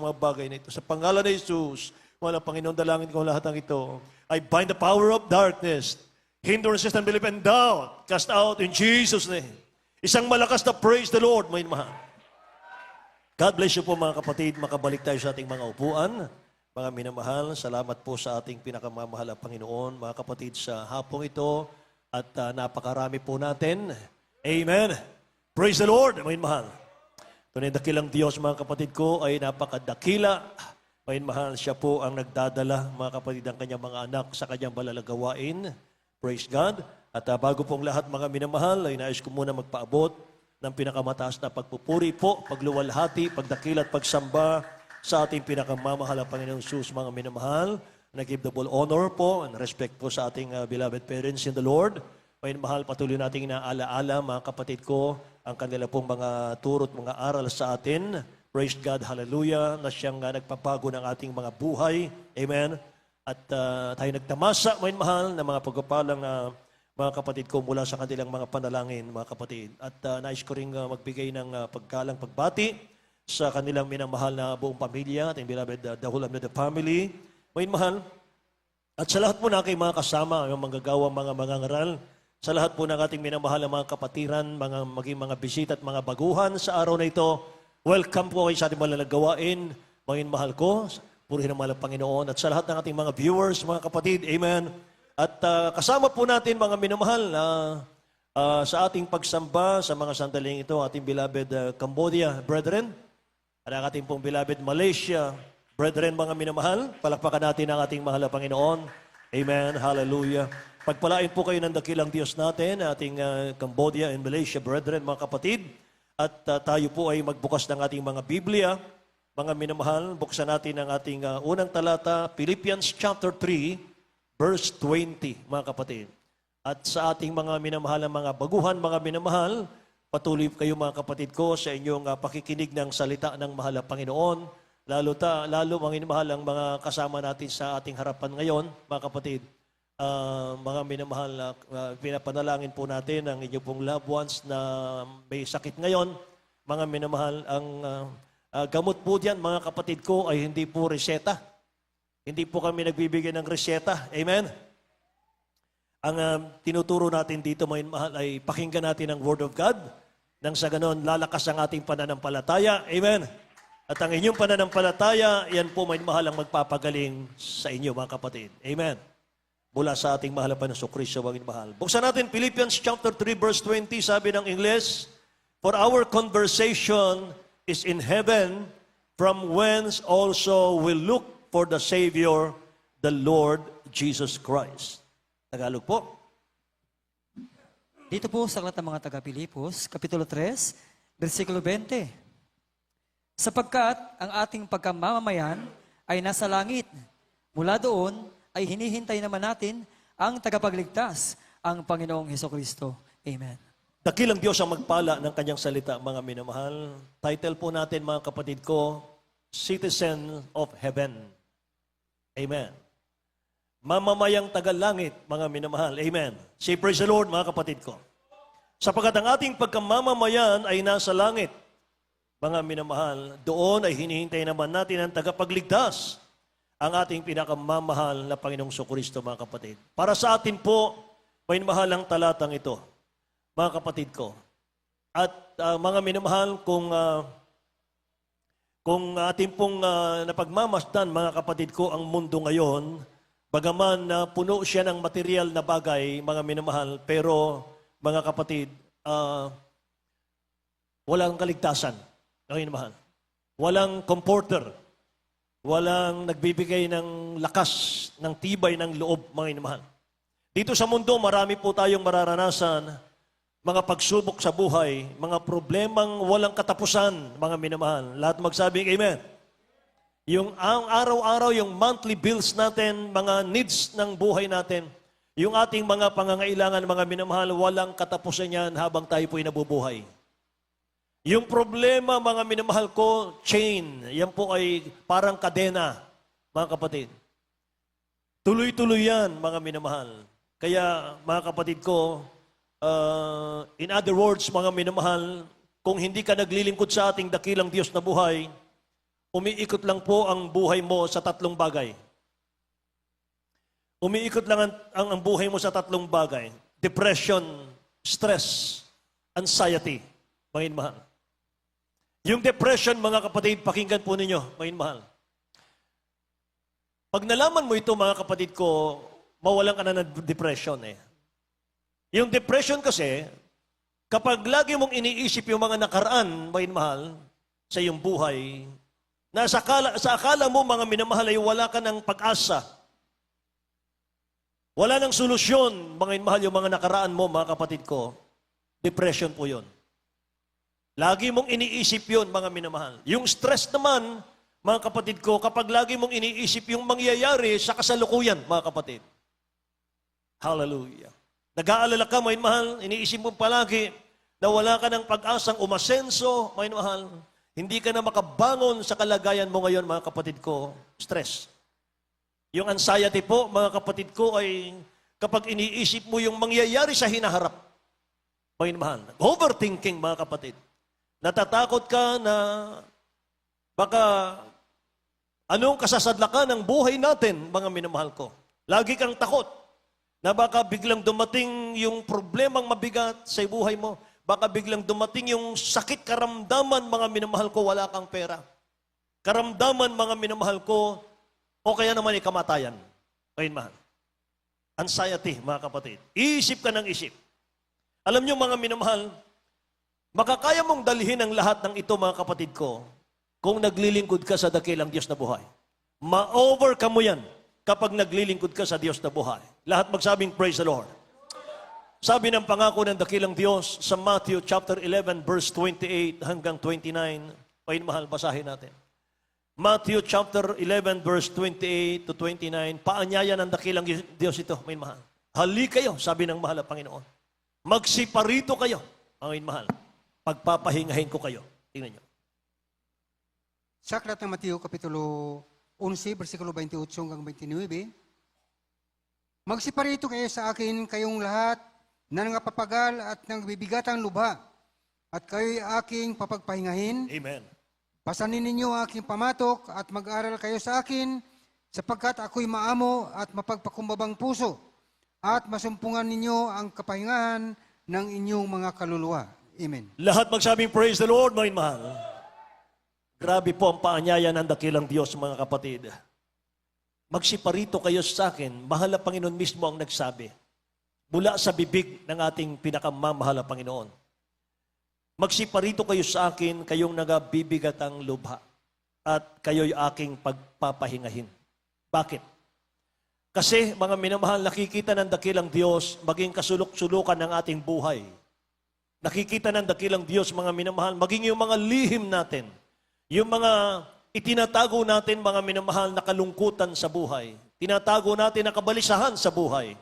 mga bagay na ito. Sa pangalan ni Jesus, wala Panginoon, dalangin ko lahat ng ito. I bind the power of darkness, hindrance, unbelief, and doubt. Cast out in Jesus' name. Isang malakas na praise the Lord, may mahal. God bless you po mga kapatid. Makabalik tayo sa ating mga upuan. Mga minamahal, salamat po sa ating pinakamamahal na Panginoon, mga kapatid, sa hapong ito. At napakarami po natin. Amen. Praise the Lord, may mahal. Tunay dakilang Diyos, mga kapatid ko, ay napakadakila. May mahal, siya po ang nagdadala, mga kapatid, ang kanyang mga anak sa kanyang malalagawain. Praise God. At bago pong lahat, mga minamahal, ay nais ko muna magpaabot ng pinakamataas na pagpupuri po, pagluwalhati, pagdakila at pagsamba sa ating pinakamamahal na Panginoong Jesus, mga minamahal. Nag-give double honor po and respect po sa ating beloved parents in the Lord. May mahal, patuloy nating inaalaala, mga kapatid ko, ang kanila pong mga turot, mga aral sa atin. Praise God, hallelujah, na siyang nagpapago ng ating mga buhay. Amen. At tayo nagtamasa, may mahal, na mga pagpapalang mga kapatid ko mula sa kanilang mga panalangin, mga kapatid. At nais ko rin magbigay ng paggalang pagbati sa kanilang minamahal na buong pamilya, ating beloved, the whole of the family. May mahal. At sa lahat po na kayo mga kasama, yung manggagawang mga mangangaral, sa lahat po ng ating minamahal na mga kapatiran, maging mga bisita at mga baguhan sa araw na ito, welcome po kayo sa ating malalagawain, mga mahal ko, purihin ang mahal ng Panginoon, at sa lahat ng ating mga viewers, mga kapatid, amen. At kasama po natin mga minamahal sa ating pagsamba sa mga sandaling ito, ating beloved Cambodia, brethren, at ang ating pong beloved Malaysia, brethren, mga minamahal, palakpakan natin ang ating mahal na Panginoon. Amen, hallelujah. Pagpalain po kayo ng dakilang Diyos natin, ating Cambodia and Malaysia, brethren, mga kapatid. At tayo po ay magbukas ng ating mga Biblia. Mga minamahal, buksan natin ang ating unang talata, Philippians chapter 3, verse 20, mga kapatid. At sa ating mga minamahal na mga baguhan, mga minamahal, patuloy kayo mga kapatid ko sa inyong pakikinig ng salita ng mahal na Panginoon. Lalo mga minamahal ang mga kasama natin sa ating harapan ngayon, mga kapatid. Mga minamahal, pinapanalangin po natin ang inyong pong loved ones na may sakit ngayon. Mga minamahal, ang gamot po diyan, mga kapatid ko, ay hindi po reseta. Hindi po kami nagbibigay ng reseta. Amen? Ang tinuturo natin dito, mga minamahal, ay pakinggan natin ang Word of God. Nang sa ganon, lalakas ang ating pananampalataya. Amen? At ang inyong pananampalataya, yan po may mahal ang magpapagaling sa inyo, mga kapatid. Amen? Mula sa ating mahal na Panginoon Kristo, mga mahal. Buksan natin Philippians chapter 3, verse 20, sabi ng Ingles, "For our conversation is in heaven, from whence also we look for the Savior, the Lord Jesus Christ." Tagalog po. Dito po sa aklat ng mga taga-Pilipos, Kapitulo 3, versikulo 20. "Sapagkat ang ating pagkamamamayan ay nasa langit. Mula doon ay hinihintay naman natin ang tagapagligtas, ang Panginoong Hesukristo." Amen. Dakilang Diyos ang magpala ng kanyang salita, mga minamahal. Title po natin, mga kapatid ko, Citizen of Heaven. Amen. Mamamayang tagalangit, mga minamahal. Amen. Say praise the Lord, mga kapatid ko. Sapagkat ang ating pagkamamamayan ay nasa langit, mga minamahal, doon ay hinihintay naman natin ang tagapagligtas, ang ating pinakamamahal na Panginoong Kristo, mga kapatid. Para sa atin po, may mahalang talatang ito, mga kapatid ko. At mga minamahal, kung ating pong napagmamasdan, mga kapatid ko, ang mundo ngayon, bagaman puno siya ng material na bagay, mga minamahal, pero, mga kapatid, walang kaligtasan, mga minamahal. Walang comforter. Walang nagbibigay ng lakas, ng tibay ng loob, mga inamahal. Dito sa mundo, marami po tayong mararanasan, mga pagsubok sa buhay, mga problemang walang katapusan, mga minamahal. Lahat magsabing amen. Yung araw-araw, yung monthly bills natin, mga needs ng buhay natin, yung ating mga pangangailangan, mga minamahal, walang katapusan yan habang tayo po'y nabubuhay. Yung problema, mga minamahal ko, chain. Yan po ay parang kadena, mga kapatid. Tuloy-tuloy yan, mga minamahal. Kaya, mga kapatid ko, in other words, mga minamahal, kung hindi ka naglilingkod sa ating dakilang Diyos na buhay, umiikot lang po ang buhay mo sa tatlong bagay. Umiikot lang ang buhay mo sa tatlong bagay. Depression, stress, anxiety. Mga mahal. Yung depression, mga kapatid, pakinggan po ninyo, mga mahal. Pag nalaman mo ito, mga kapatid ko, mawalan ka na ng depression eh. Yung depression kasi, kapag lagi mong iniisip yung mga nakaraan, mga mahal, sa iyong buhay, na sa akala mo, mga minamahal, ay wala ka ng pag-asa. Wala ng solusyon, mga mahal, yung mga nakaraan mo, mga kapatid ko. Depression po yun. Lagi mong iniisip yun, mga minamahal. Yung stress naman, mga kapatid ko, kapag lagi mong iniisip yung mangyayari sa kasalukuyan, mga kapatid. Hallelujah. Nag-aalala ka, mga mahal, iniisip mo palagi na wala ka ng pag-asang umasenso, mga mahal. Hindi ka na makabangon sa kalagayan mo ngayon, mga kapatid ko. Stress. Yung anxiety po, mga kapatid ko, ay kapag iniisip mo yung mangyayari sa hinaharap. Mga mahal. Overthinking, mga kapatid. Natatakot ka na baka anong kasasadlakan ng buhay natin, mga minamahal ko. Lagi kang takot na baka biglang dumating yung problemang mabigat sa buhay mo. Baka biglang dumating yung sakit karamdaman, mga minamahal ko, wala kang pera. Karamdaman, mga minamahal ko, o kaya naman kamatayan. Ayun, mahal. Anxiety, mga kapatid. Isip ka ng isip. Alam nyo, mga minamahal, makakaya mong dalhin ang lahat ng ito, mga kapatid ko, kung naglilingkod ka sa dakilang Diyos na buhay. Ma-overcome mo yan kapag naglilingkod ka sa Diyos na buhay. Lahat magsabing, praise the Lord. Sabi ng pangako ng dakilang Diyos sa Matthew chapter 11, verse 28 hanggang 29. Ayun, mahal, basahin natin. Matthew chapter 11, verse 28 to 29. Paanyaya ng dakilang Diyos ito, may mahal. Hali kayo, sabi ng mahal na Panginoon. Magsiparito kayo, ang mahal. Pagpapahingahin ko kayo. Tingnan nyo. Sa aklat ng Mateo Kapitulo 11, versikulo 28 hanggang 29, magsiparito kayo sa akin kayong lahat na nangapapagal at nangbibigatang lubha, at kayo'y aking papagpahingahin. Amen. Pasanin ninyo ang aking pamatok at mag-aral kayo sa akin, sapagkat ako'y maamo at mapagpakumbabang puso, at masumpungan ninyo ang kapahingahan ng inyong mga kaluluwa. Amen. Lahat magsabing, praise the Lord, mga mahal. Grabe po ang paanyaya ng dakilang Diyos, mga kapatid. Magsiparito kayo sa akin, mahal na Panginoon mismo ang nagsabi. Mula sa bibig ng ating pinakamamahal na Panginoon. Magsiparito kayo sa akin, kayong nagabibigatang lubha, at kayo'y aking pagpapahingahin. Bakit? Kasi, mga minamahal, nakikita ng dakilang Diyos, maging kasulok-sulukan ng ating buhay. Nakikita ng dakilang Diyos, mga minamahal, maging yung mga lihim natin, yung mga itinatago natin, mga minamahal, na kalungkutan sa buhay. Tinatago natin na kabalisahan sa buhay.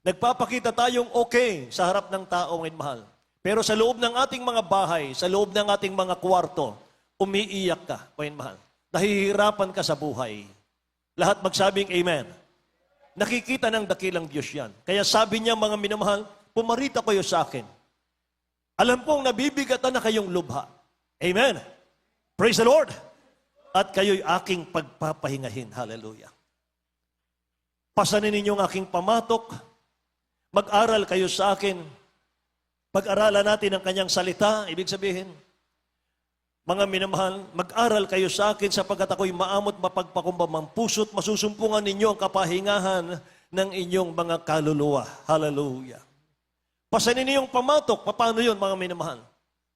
Nagpapakita tayong okay sa harap ng tao, ngayon mahal. Pero sa loob ng ating mga bahay, sa loob ng ating mga kwarto, umiiyak ka, ngayon mahal. Nahihirapan ka sa buhay. Lahat magsabing amen. Nakikita ng dakilang Diyos yan. Kaya sabi niya, mga minamahal, pumarita kayo sa akin. Alam pong nabibigatan na kayong lubha. Amen. Praise the Lord. At kayo'y aking pagpapahingahin. Hallelujah. Pasanin ninyong aking pamatok. Mag-aral kayo sa akin. Pag-aralan natin ang kanyang salita. Ibig sabihin, mga minamahal, mag-aral kayo sa akin sapagkat ako'y maamot mapagpakumbabang puso't masusumpungan ninyo ang kapahingahan ng inyong mga kaluluwa. Hallelujah. Pasanin niyong pamatok. Paano yun, mga minamahal?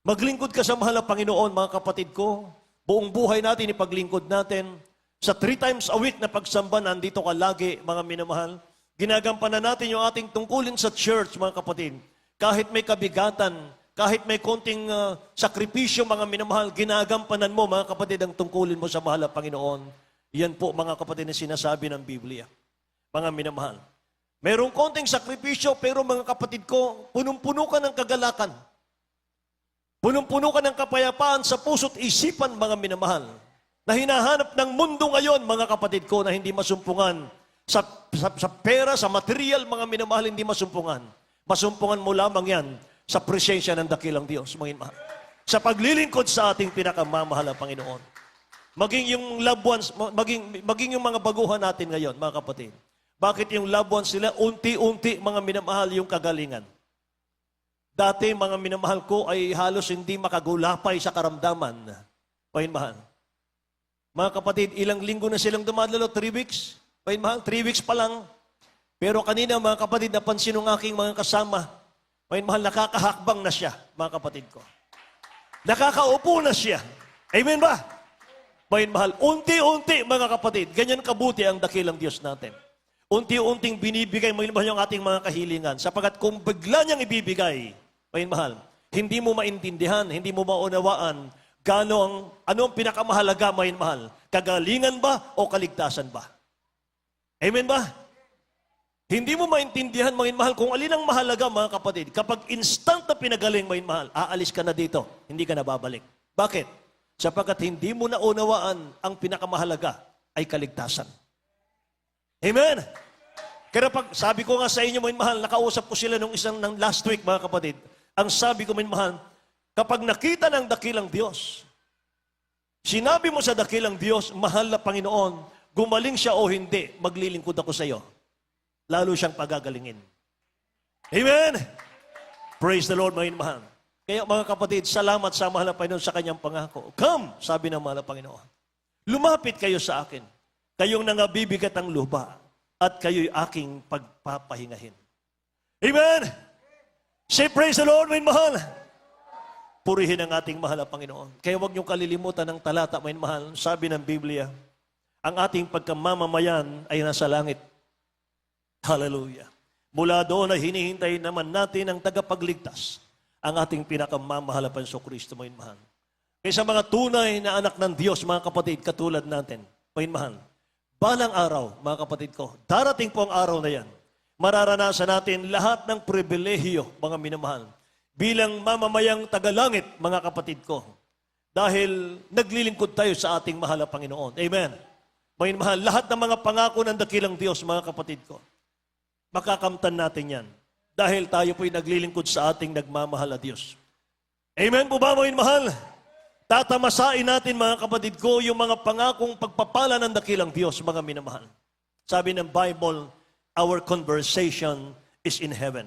Maglingkod ka sa mahal na Panginoon, mga kapatid ko. Buong buhay natin, ipaglingkod natin. Sa 3 times a week na pagsamba, nandito ka lagi, mga minamahal. Ginagampanan natin yung ating tungkulin sa church, mga kapatid. Kahit may kabigatan, kahit may konting sakripisyo, mga minamahal, ginagampanan mo, mga kapatid, ang tungkulin mo sa mahal na Panginoon. Yan po, mga kapatid, na sinasabi ng Biblia. Mga minamahal. Merong konting sakripisyo, pero mga kapatid ko, punong-puno ka ng kagalakan. Punong-puno ka ng kapayapaan sa puso't isipan, mga minamahal. Na hinahanap ng mundo ngayon, mga kapatid ko, na hindi masumpungan. Sa pera, sa material, mga minamahal, hindi masumpungan. Masumpungan mo lamang yan sa presensya ng dakilang Diyos, mga minamahal. Sa paglilingkod sa ating pinakamamahal na Panginoon. Maging yung loved ones, maging yung mga baguhan natin ngayon, mga kapatid. Bakit yung loved ones nila, unti-unti mga minamahal yung kagalingan? Dati, mga minamahal ko ay halos hindi makagulapay sa karamdaman. Mahal. Mga kapatid, ilang linggo na silang dumadalo? 3 weeks? Mahal, 3 weeks pa lang. Pero kanina, mga kapatid, napansin ng aking mga kasama, mahal, nakakahakbang na siya, mga kapatid ko. Nakakaupo na siya. Amen ba? Mahal, unti-unti, mga kapatid, ganyan kabuti ang dakilang Diyos natin. Unti-unting binibigay, mahal, yung ating mga kahilingan. Sapagat kung bigla niyang ibibigay, mahal, hindi mo maintindihan, hindi mo maunawaan ano ang pinakamahalaga, mahal? Kagalingan ba o kaligtasan ba? Amen ba? Hindi mo maintindihan, mahal, kung alin ang mahalaga, mga kapatid. Kapag instant na pinagaling, mahal, aalis ka na dito, hindi ka na babalik. Bakit? Sapagkat hindi mo naunawaan ang pinakamahalaga ay kaligtasan. Amen? Kaya pag sabi ko nga sa inyo, mahal, nakausap ko sila nung ng last week, mga kapatid. Ang sabi ko, mahal, kapag nakita ng dakilang Diyos, sinabi mo sa dakilang Diyos, mahal na Panginoon, gumaling siya o hindi, maglilingkod ako sa iyo. Lalo siyang pagagalingin. Amen? Praise the Lord, mahal. Kaya mga kapatid, salamat sa mahal na Panginoon sa kanyang pangako. Come, sabi ng mahal na Panginoon. Lumapit kayo sa akin, kayong nangabibigat ang lupa, at kayo'y aking pagpapahingahin. Amen? Say praise the Lord, mahal. Purihin ang ating mahal na Panginoon. Kaya huwag niyong kalilimutan ng talata, mahal. Sabi ng Biblia, ang ating pagkamamamayan ay nasa langit. Hallelujah. Mula doon ay hinihintay naman natin ang tagapagligtas, ang ating pinakamamahal na Kristo, mahal. Kaya sa mga tunay na anak ng Diyos, mga kapatid, katulad natin, mahal, balang araw, mga kapatid ko, darating po ang araw na yan, mararanasan natin lahat ng pribilehiyo, mga minamahal, bilang mamamayang tagalangit, mga kapatid ko. Dahil naglilingkod tayo sa ating mahal na Panginoon. Amen. Mahal, lahat ng mga pangako ng dakilang Diyos, mga kapatid ko, makakamtan natin yan. Dahil tayo po'y naglilingkod sa ating nagmamahal na Diyos. Amen po ba, mahal? Tatamasain natin, mga kapatid ko, yung mga pangakong pagpapala ng dakilang Diyos, mga minamahal. Sabi ng Bible, our conversation is in heaven.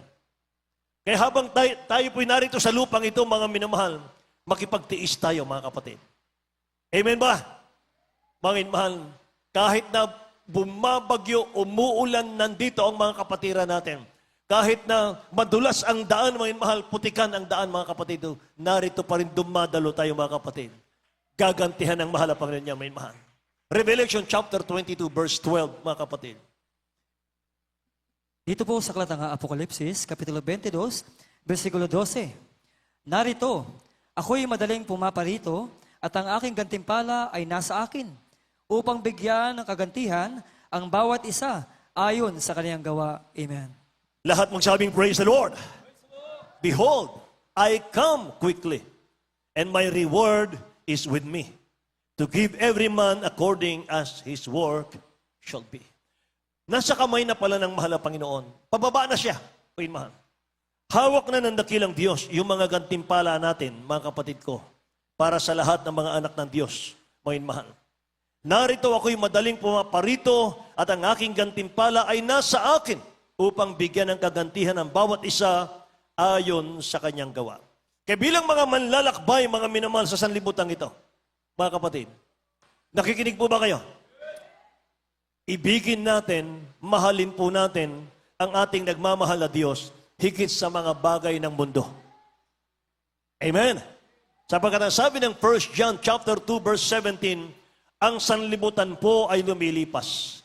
Kaya habang tayo po'y narito sa lupang ito, mga minamahal, makipagtiis tayo, mga kapatid. Amen ba? Mga minamahal, kahit na bumabagyo, umuulan, nandito ang mga kapatiran natin. Kahit na madulas ang daan, mga minamahal, putikan ang daan, mga kapatid, narito pa rin dumadalo tayo, mga kapatid. Gagantihan ng mahal na Panginoon niya, mga minamahal. Revelation chapter 22, verse 12, mga kapatid. Dito po sa aklat ng Apokalipsis, Kapitulo 22, versikulo 12. Narito, ako'y madaling pumaparito at ang aking gantimpala ay nasa akin upang bigyan ng kagantihan ang bawat isa ayon sa kaniyang gawa. Amen. Lahat magsabing, praise the Lord. Behold, I come quickly, and my reward is with me, to give every man according as his work shall be. Nasa kamay na pala ng mahal na Panginoon. Pababa na siya. Mahal. Hawak na ng dakilang Diyos yung mga gantimpala natin, mga kapatid ko, para sa lahat ng mga anak ng Diyos. Mahal. Narito ako'y madaling pumaparito at ang aking gantimpala ay nasa akin upang bigyan ng kagantihan ng bawat isa ayon sa kanyang gawa. Kaya bilang mga manlalakbay, mga minamahal sa sanlibutan ito, mga kapatid, nakikinig po ba kayo? Ibigin natin, mahalin po natin ang ating nagmamahal na Diyos higit sa mga bagay ng mundo. Amen. Sapagkat ang sabi ng 1 John chapter 2 verse 17, ang sanlibutan po ay lumilipas.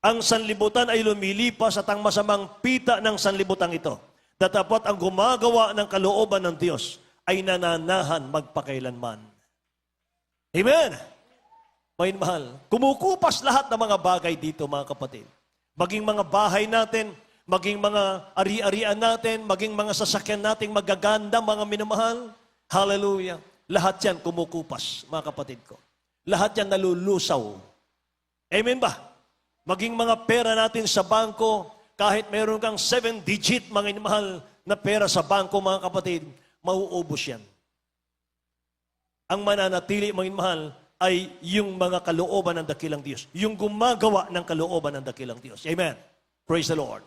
Ang sanlibutan ay lumilipas at ang masamang pita ng sanlibutan ito, datapot ang gumagawa ng kalooban ng Diyos ay nananahan magpakailanman. Amen. Mahal, kumukupas lahat ng mga bagay dito, mga kapatid. Maging mga bahay natin, maging mga ari-arian natin, maging mga sasakyan nating magaganda, mga minamahal. Hallelujah. Lahat yan kumukupas, mga kapatid ko. Lahat yan nalulusaw. Amen ba? Maging mga pera natin sa bangko, kahit meron kang 7-digit, mga minamahal, na pera sa bangko, mga kapatid, mauubos yan. Ang mananatili, mga minamahal, ay yung mga kalooban ng dakilang Diyos. Yung gumagawa ng kalooban ng dakilang Diyos. Amen. Praise the Lord.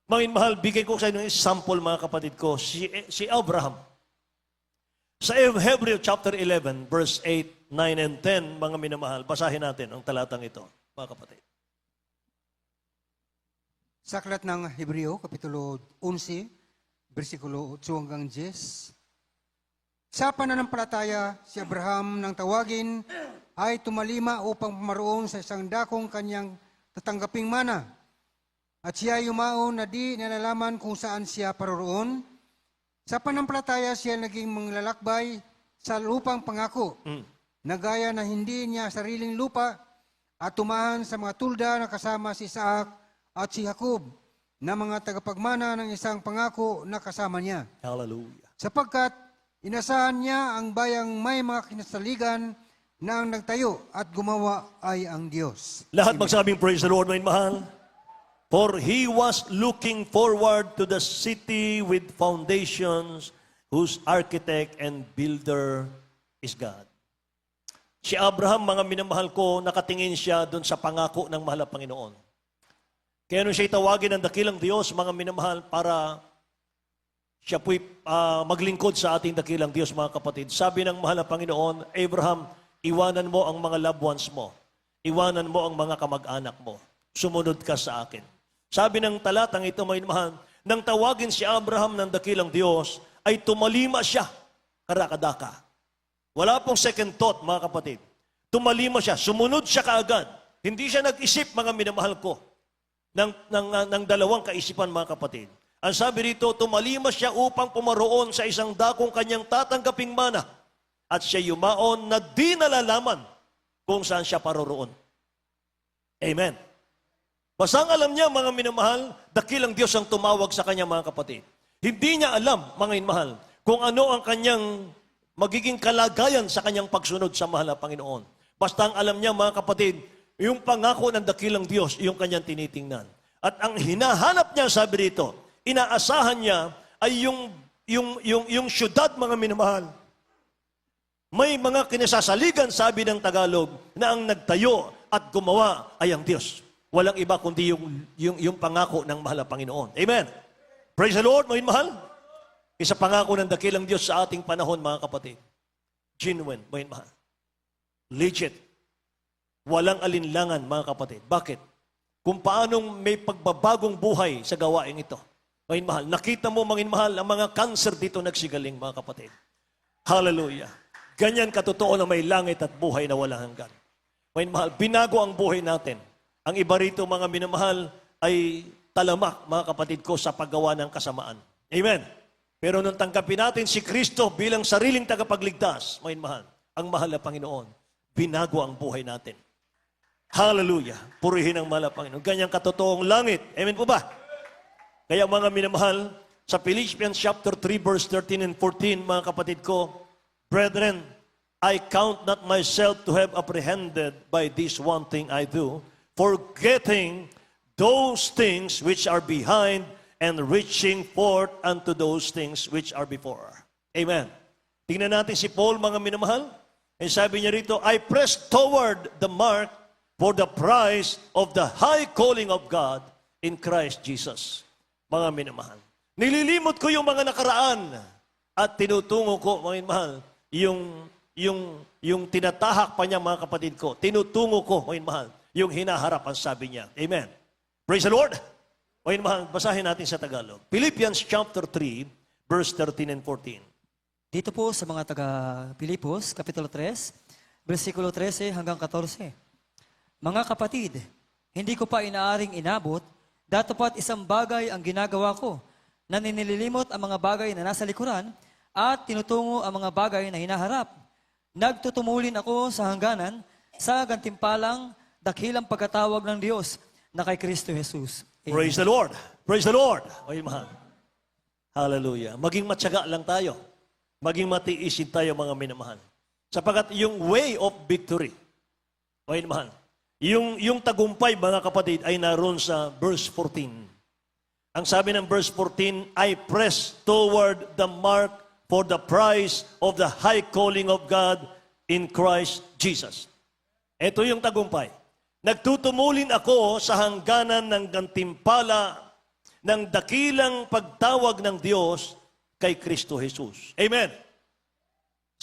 Mga mahal, bigay ko sa inyo ng example, mga kapatid ko, si Abraham. Sa Hebrew chapter 11, verse 8, 9, and 10, mga minamahal, basahin natin ang talatang ito, mga kapatid. Sa aklat ng Hebreo, Kapitulo 11, versikulo 8 hanggang 10. Sa pananampalataya, si Abraham nang tawagin ay tumalima upang pumaroon sa isang dakong kanyang tatanggaping mana. At siya yumaon na di nalalaman kung saan siya paroroon. Sa pananampalataya, siya naging manglalakbay sa lupang pangako, na gaya na hindi niya sariling lupa at tumahan sa mga tulda na kasama si Isaac at si Jacob na mga tagapagmana ng isang pangako na kasama niya. Hallelujah. Sapagkat inasahan niya ang bayang may mga kinasaligan na ang nagtayo at gumawa ay ang Diyos. Lahat magsabing praise the Lord, mga mahal. For he was looking forward to the city with foundations, whose architect and builder is God. Si Abraham, mga minamahal ko, nakatingin siya doon sa pangako ng mahal na Panginoon. Kaya nung siya tawagin ng dakilang Diyos, mga minamahal, para siya po'y maglingkod sa ating dakilang Diyos, mga kapatid. Sabi ng mahal na Panginoon, Abraham, iwanan mo ang mga loved ones mo. Iwanan mo ang mga kamag-anak mo. Sumunod ka sa akin. Sabi ng talatang ito, mga minamahal, nang tawagin si Abraham ng dakilang Diyos, ay tumalima siya, karakadaka. Wala pong second thought, mga kapatid. Tumalima siya, sumunod siya kaagad. Hindi siya nag-isip, mga minamahal ko, ng dalawang kaisipan, mga kapatid. Ang sabi rito, tumalima siya upang pumaroon sa isang dakong kanyang tatanggaping mana. At siya yumaon na di nalalaman kung saan siya paroroon. Amen. Basang alam niya, mga minamahal, dakilang Diyos ang tumawag sa kanya, mga kapatid. Hindi niya alam, mga minamahal, kung ano ang kanyang magiging kalagayan sa kanyang pagsunod sa mahal na Panginoon. Basta ang alam niya, mga kapatid, yung pangako ng dakilang Diyos, yung kanyang tinitingnan. At ang hinahanap niya, sabi dito, inaasahan niya ay yung syudad, mga minamahal. May mga kinasasaligan, sabi ng Tagalog, na ang nagtayo at gumawa ay ang Diyos. Walang iba kundi yung pangako ng mahal na Panginoon. Amen. Praise the Lord, mga mahal. Isa pangako ng dakilang Diyos sa ating panahon, mga kapatid. Genuine, mga mahal. Legit. Walang alinlangan, mga kapatid. Bakit? Kung paanong may pagbabagong buhay sa gawain ito. Mga mahal, nakita mo, mga mahal, ang mga cancer dito nagsigaling, mga kapatid. Hallelujah. Ganyan katotoo na may langit at buhay na walang hanggan. Mga mahal, binago ang buhay natin. Ang iba rito, mga minamahal, ay talamak, mga kapatid ko, sa paggawa ng kasamaan. Amen. Pero nung tanggapin natin si Kristo bilang sariling tagapagligtas, mga mahal, ang mahal na Panginoon, binago ang buhay natin. Hallelujah. Purihin ang mahal na Panginoon. Ganyang katotoong langit. Amen po ba? Kaya mga minamahal, sa Philippians chapter 3, verse 13 and 14, mga kapatid ko, Brethren, I count not myself to have apprehended by this one thing I do, forgetting those things which are behind and reaching forth unto those things which are before. Amen. Tingnan natin si Paul, mga minamahal. And sabi niya rito, I press toward the mark for the prize of the high calling of God in Christ Jesus. Mga minamahal. Nililimot ko yung mga nakaraan at tinutungo ko, mga minamahal, yung tinatahak pa niya, mga kapatid ko. Tinutungo ko, mga minamahal, yung hinaharap ang sabi niya. Amen. Praise the Lord. Mga minamahal, basahin natin sa Tagalog. Philippians chapter 3, verse 13 and 14. Dito po sa mga taga-Pilipos, Kapitulo 3, versikulo 13 hanggang 14. Mga kapatid, hindi ko pa inaaring inabot, datapat isang bagay ang ginagawa ko, na nililimot ang mga bagay na nasa likuran at tinutungo ang mga bagay na hinaharap. Nagtutumulin ako sa hangganan sa gantimpalang dakilang pagkatawag ng Diyos na kay Kristo Jesus. Amen. Praise the Lord. Praise the Lord. Mga mahal. Hallelujah. Maging matyaga lang tayo. Maging matiisin tayo, mga minamahal. Sapagat yung way of victory, mga minamahal, yung tagumpay, mga kapatid, ay naroon sa verse 14. Ang sabi ng verse 14, I press toward the mark for the prize of the high calling of God in Christ Jesus. Ito yung tagumpay. Nagtutumulin ako sa hangganan ng gantimpala ng dakilang pagtawag ng Diyos kay Kristo Jesus. Amen.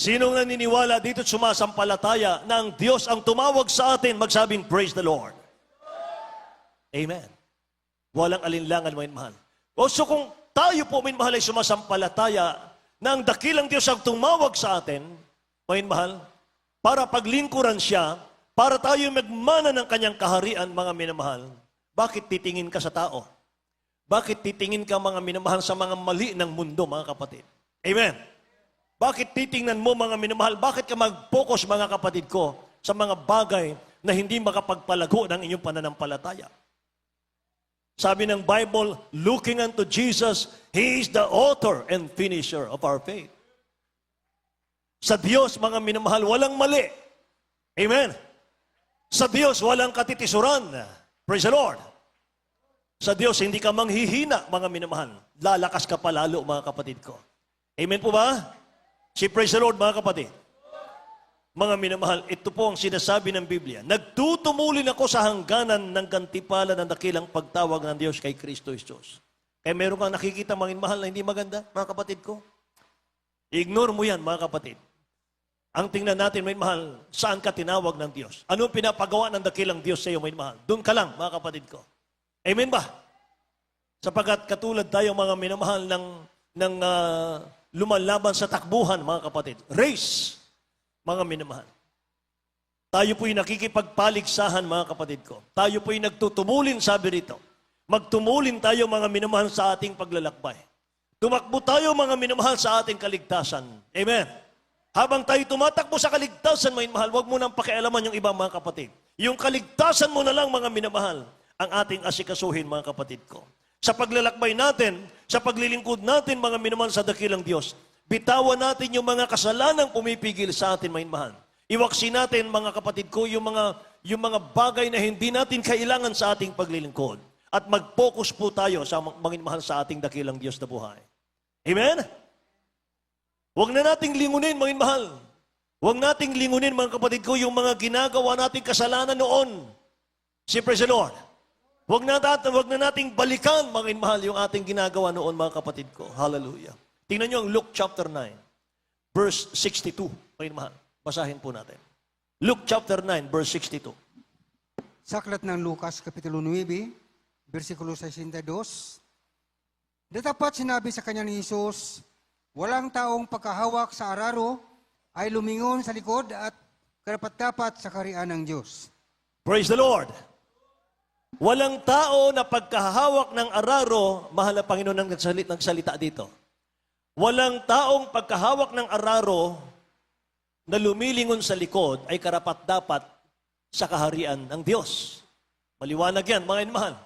Sinong naniniwala dito at sumasampalataya na ang Diyos ang tumawag sa atin, magsabing, praise the Lord. Amen. Walang alinlangan, mga mahal. So kung tayo po, mga mahal, ay sumasampalataya na ang dakilang Diyos ang tumawag sa atin, mga mahal, para paglingkuran siya, para tayo magmana ng kanyang kaharian, mga minamahal, bakit titingin ka sa tao? Bakit titingin ka, mga minamahal, sa mga mali ng mundo, mga kapatid? Amen. Bakit titingnan mo, mga minamahal? Bakit ka mag-focus, mga kapatid ko, sa mga bagay na hindi makapagpalago ng inyong pananampalataya? Sabi ng Bible, looking unto Jesus, He is the author and finisher of our faith. Sa Diyos, mga minamahal, walang mali. Amen. Sa Diyos, walang katitisuran. Praise the Lord. Sa Diyos, hindi ka manghihina, mga minamahal. Lalakas ka palalo, mga kapatid ko. Amen po ba? Si praise the Lord, mga kapatid. Mga minamahal, ito po ang sinasabi ng Biblia. Nagtutumulin ako sa hangganan ng gantimpala ng dakilang pagtawag ng Diyos kay Kristo Jesus. Kaya meron kang nakikita, mga minamahal, na hindi maganda, mga kapatid ko. Ignore mo yan, mga kapatid. Ang tingnan natin, mga minamahal, saan ka tinawag ng Diyos? Anong pinapagawa ng dakilang Diyos sa iyo, mga minamahal? Doon ka lang, mga kapatid ko. Amen ba? Sapagat katulad tayo, mga minamahal, ng lumalaban sa takbuhan, mga kapatid. Race, mga minamahal. Tayo po'y nakikipagpaligsahan, mga kapatid ko. Tayo po'y nagtutumulin, sabi rito. Magtumulin tayo, mga minamahal, sa ating paglalakbay. Tumakbo tayo, mga minamahal, sa ating kaligtasan. Amen. Habang tayo tumatakbo sa kaligtasan, mga minamahal, huwag mo nang pakialaman yung ibang mga kapatid. Yung kaligtasan mo na lang, mga minamahal, ang ating asikasuhin, mga kapatid ko. Sa paglalakbay natin, sa paglilingkod natin, mga minamahal, sa dakilang Diyos, bitawan natin yung mga kasalanang pumipigil sa atin, mga minamahal. Iwaksi natin, mga kapatid ko, yung mga bagay na hindi natin kailangan sa ating paglilingkod. At mag-focus po tayo sa mga minamahal sa ating dakilang Diyos na buhay. Amen? Huwag na nating lingunin, mga minamahal. Huwag nating lingunin, mga kapatid ko, yung mga ginagawa nating kasalanan noon. Si praise the Lord. Huwag na nating balikan, mga inmahal, yung ating ginagawa noon, mga kapatid ko. Hallelujah. Tingnan nyo ang Luke chapter 9, verse 62. Mga inmahal, basahin po natin. Luke chapter 9, verse 62. Sa aklat ng Lucas, Kapitulo 9, versikulo 62, datapat sinabi sa kanya ni Jesus, walang taong pagkahawak sa araro ay lumingon sa likod at karapat-dapat sa kaharian ng Diyos. Praise the Lord. Walang tao na pagkahawak ng araro, mahal na Panginoon ang nagsalita dito. Walang taong pagkahawak ng araro na lumilingon sa likod ay karapat-dapat sa kaharian ng Diyos. Maliwanag yan, mga inmahal.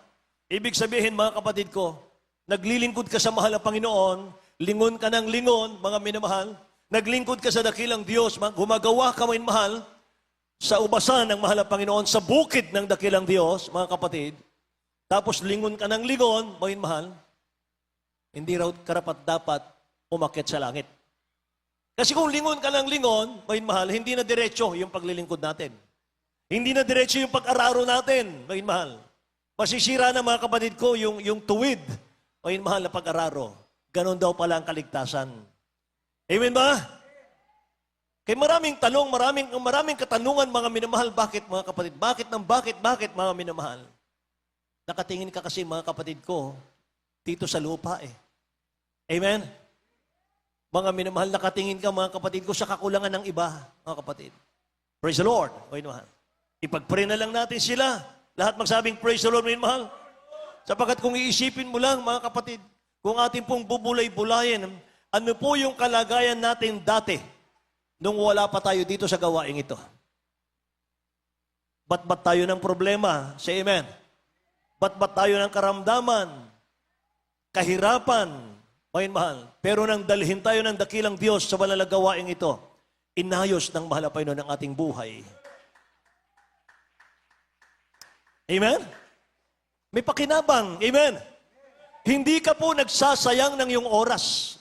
Ibig sabihin, mga kapatid ko, naglilingkod ka sa mahal na Panginoon, lingon ka ng lingon, mga minamahal, naglingkod ka sa dakilang Diyos, gumagawa ka, mga inmahal, sa ubasan ng mahal na Panginoon, sa bukid ng dakilang Diyos, mga kapatid, tapos lingon ka ng lingon, mga mahal, hindi raw karapat-dapat umakyat sa langit. Kasi kung lingon ka ng lingon, mga mahal, hindi na diretso yung paglilingkod natin. Hindi na diretso yung pag-araro natin, mga mahal. Masisira na, mga kapatid ko, yung tuwid, mga mahal, na pag-araro. Ganon daw pala ang kaligtasan. Amen ba? Kaya maraming tanong, maraming katanungan, mga minamahal. Bakit, mga kapatid? Bakit, mga minamahal? Nakatingin ka kasi, mga kapatid ko, dito sa lupa eh. Amen? Mga minamahal, nakatingin ka, mga kapatid ko, sa kakulangan ng iba, mga kapatid. Praise the Lord. Okay, minamahal. Ipag-pray na lang natin sila. Lahat magsabing, praise the Lord, minamahal. Sapagkat kung iisipin mo lang, mga kapatid, kung ating pong bubulay-bulayin, ano po yung kalagayan natin dati, nung wala pa tayo dito sa gawaing ito. Ba't tayo ng problema? Say amen. Ba't tayo ng karamdaman? Kahirapan? Mahal. Pero nang dalhin tayo ng dakilang Diyos sa banal na gawaing ito, inayos ng mahal na Panginoon ang ating buhay. Amen? May pakinabang. Amen? Hindi ka po nagsasayang ng iyong oras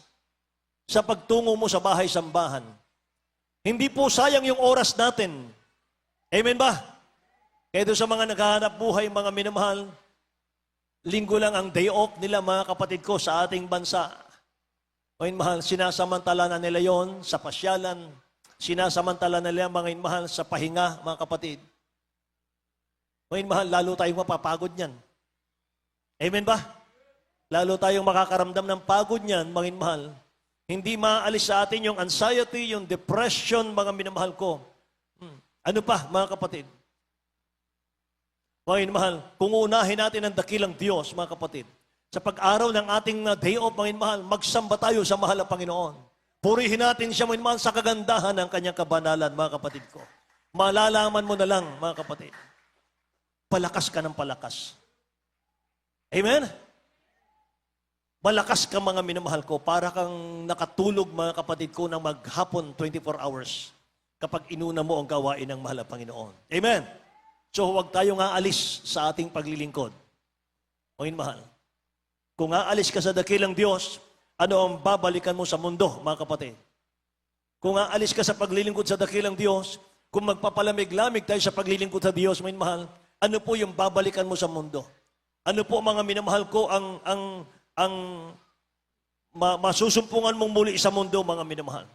sa pagtungo mo sa bahay-sambahan. Hindi po sayang yung oras natin. Amen ba? Kaya doon sa mga naghahanap buhay, mga minamahal, linggo lang ang day off nila, mga kapatid ko, sa ating bansa. Mga mahal, sinasamantala na nila yon sa pasyalan, sinasamantala na nila, mga mahal, sa pahinga, mga kapatid. Mga mahal, lalo tayong mapapagod niyan. Amen ba? Lalo tayong makakaramdam ng pagod niyan, mga mahal. Hindi maalis sa atin yung anxiety, yung depression, mga minamahal ko. Ano pa, mga kapatid? Mga mahal, kung unahin natin ang dakilang Diyos, mga kapatid, sa pag-araw ng ating day off, mga mahal, magsamba tayo sa mahal na Panginoon. Purihin natin siya, mga mahal, sa kagandahan ng kanyang kabanalan, mga kapatid ko. Malalaman mo na lang, mga kapatid. Palakas ka ng palakas. Amen? Malakas ka, mga minamahal ko, para kang nakatulog, mga kapatid ko, ng maghapon 24 hours kapag inuna mo ang gawain ng mahal na Panginoon. Amen? So huwag tayong aalis sa ating paglilingkod. Mga mahal. Kung aalis ka sa dakilang Diyos, ano ang babalikan mo sa mundo, mga kapatid? Kung aalis ka sa paglilingkod sa dakilang Diyos, kung magpapalamig-lamig tayo sa paglilingkod sa Diyos, mga mahal, ano po yung babalikan mo sa mundo? Ano po, mga minamahal ko, ang masusumpungan mong muli sa mundo, mga minamahal?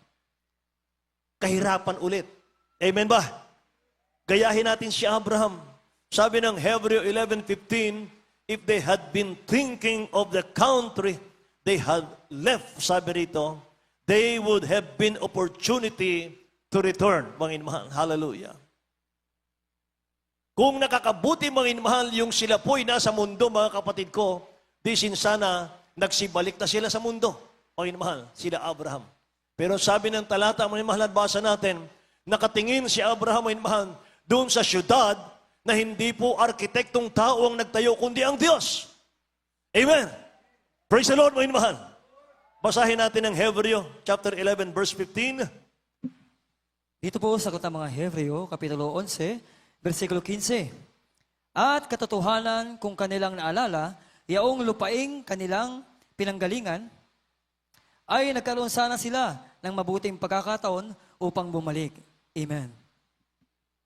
Kahirapan ulit. Amen ba? Gayahin natin si Abraham. Sabi ng Hebreo 11:15, if they had been thinking of the country they had left, sabi rito, they would have been opportunity to return. Mga inmahal, hallelujah. Kung nakakabuti, mga inmahal, yung sila po'y nasa mundo, mga kapatid ko, di sana nagsibalik na sila sa mundo. Mga inmahal, sila Abraham. Pero sabi ng talata, mga inmahal, at basa natin, nakatingin si Abraham, mga inmahal, doon sa syudad na hindi po arkitektong tao ang nagtayo, kundi ang Diyos. Amen. Praise the Lord, mga inmahal. Basahin natin ang Hebreo, chapter 11, verse 15. Dito po sagot ng mga Hebreo, Kapitulo 11, versikulo 15. At katotohanan kung kanilang naalala, yaong lupaing kanilang pinanggalingan, ay nagkaroon sana sila ng mabuting pagkakataon upang bumalik. Amen.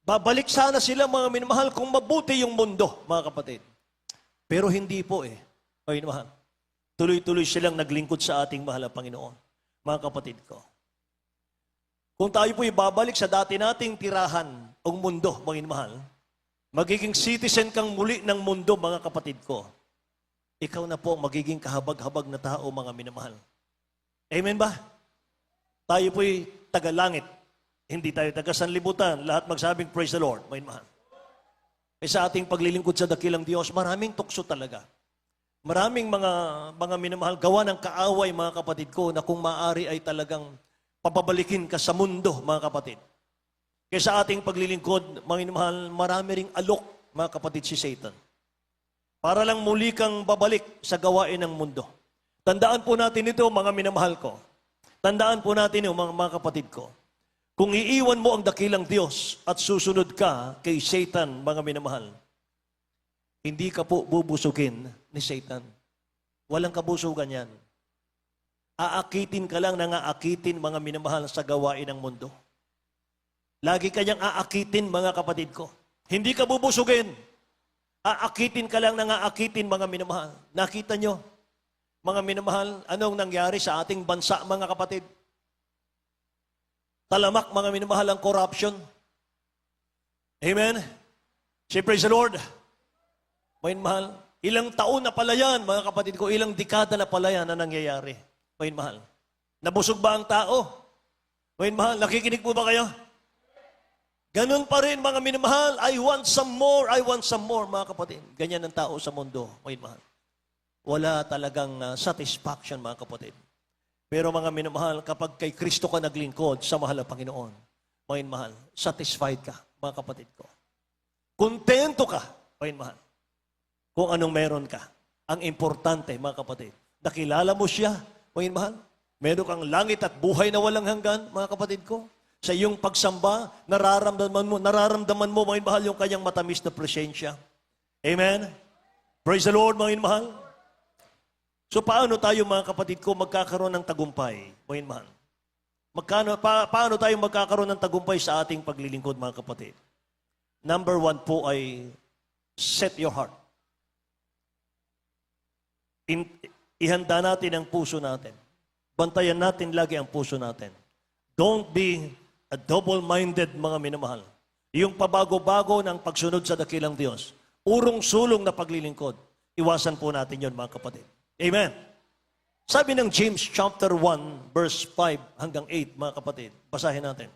Babalik sana sila, mga minamahal, kung mabuti yung mundo, mga kapatid. Pero hindi po mga minamahal. Tuloy-tuloy silang naglingkod sa ating mahal na Panginoon, mga kapatid ko. Kung tayo po ibabalik sa dati nating tirahan o mundo, mga minamahal, magiging citizen kang muli ng mundo, mga kapatid ko. Ikaw na po magiging kahabag-habag na tao, mga minamahal. Amen ba? Tayo po'y taga-langit. Hindi tayo taga-sanlibutan. Lahat magsabing, praise the Lord. Mga mahal. E sa ating paglilingkod sa dakilang Diyos, maraming tukso talaga. Maraming mga minamahal, gawa ng kaaway, mga kapatid ko, na kung maaari ay talagang papabalikin ka sa mundo, mga kapatid. Kaya sa ating paglilingkod, mga minamahal, marami ring alok, mga kapatid, si Satan. Para lang muli kang babalik sa gawain ng mundo. Tandaan po natin ito, mga minamahal ko. Tandaan po natin ito, mga kapatid ko. Kung iiwan mo ang dakilang Diyos at susunod ka kay Satan, mga minamahal, hindi ka po bubusugin ni Satan. Walang kabusugan yan. Aakitin ka lang ng aakitin, mga minamahal, sa gawain ng mundo. Lagi kanyang aakitin, mga kapatid ko. Hindi ka bubusugin. Aakitin ka lang ng aakitin, mga minamahal. Nakita nyo, mga minamahal, anong nangyari sa ating bansa, mga kapatid? Talamak, mga minamahal, ang corruption. Amen? Say, praise the Lord. Mga minamahal, ilang taon na pala yan, mga kapatid ko, ilang dekada na pala yan na nangyayari. Mga minamahal, nabusog ba ang tao? Mga minamahal, nakikinig po ba kayo? Ganun pa rin, mga minamahal, I want some more, mga kapatid. Ganyan ang tao sa mundo, mga minamahal. Wala talagang satisfaction, mga kapatid. Pero mga minamahal, kapag kay Kristo ka naglingkod sa mahal na Panginoon, mga minamahal, satisfied ka, mga kapatid ko. Kontento ka, mga minamahal, kung anong meron ka. Ang importante, mga kapatid, nakilala mo siya, mga minamahal, meron kang langit at buhay na walang hanggan, mga kapatid ko. Sa iyong pagsamba, nararamdaman mo, mga minamahal, yung kanyang matamis na presensya. Amen? Praise the Lord, mga minamahal. So paano tayo, mga kapatid ko, magkakaroon ng tagumpay? Mga minamahal. Paano tayo magkakaroon ng tagumpay sa ating paglilingkod, mga kapatid? Number 1 po ay set your heart. Ihanda natin ang puso natin. Bantayan natin lagi ang puso natin. Don't be a double-minded, mga minamahal. Yung pabago-bago ng pagsunod sa dakilang Diyos. Urong-sulong na paglilingkod. Iwasan po natin yon, mga kapatid. Amen. Sabi ng James chapter 1, verse 5 hanggang 8, mga kapatid. Basahin natin.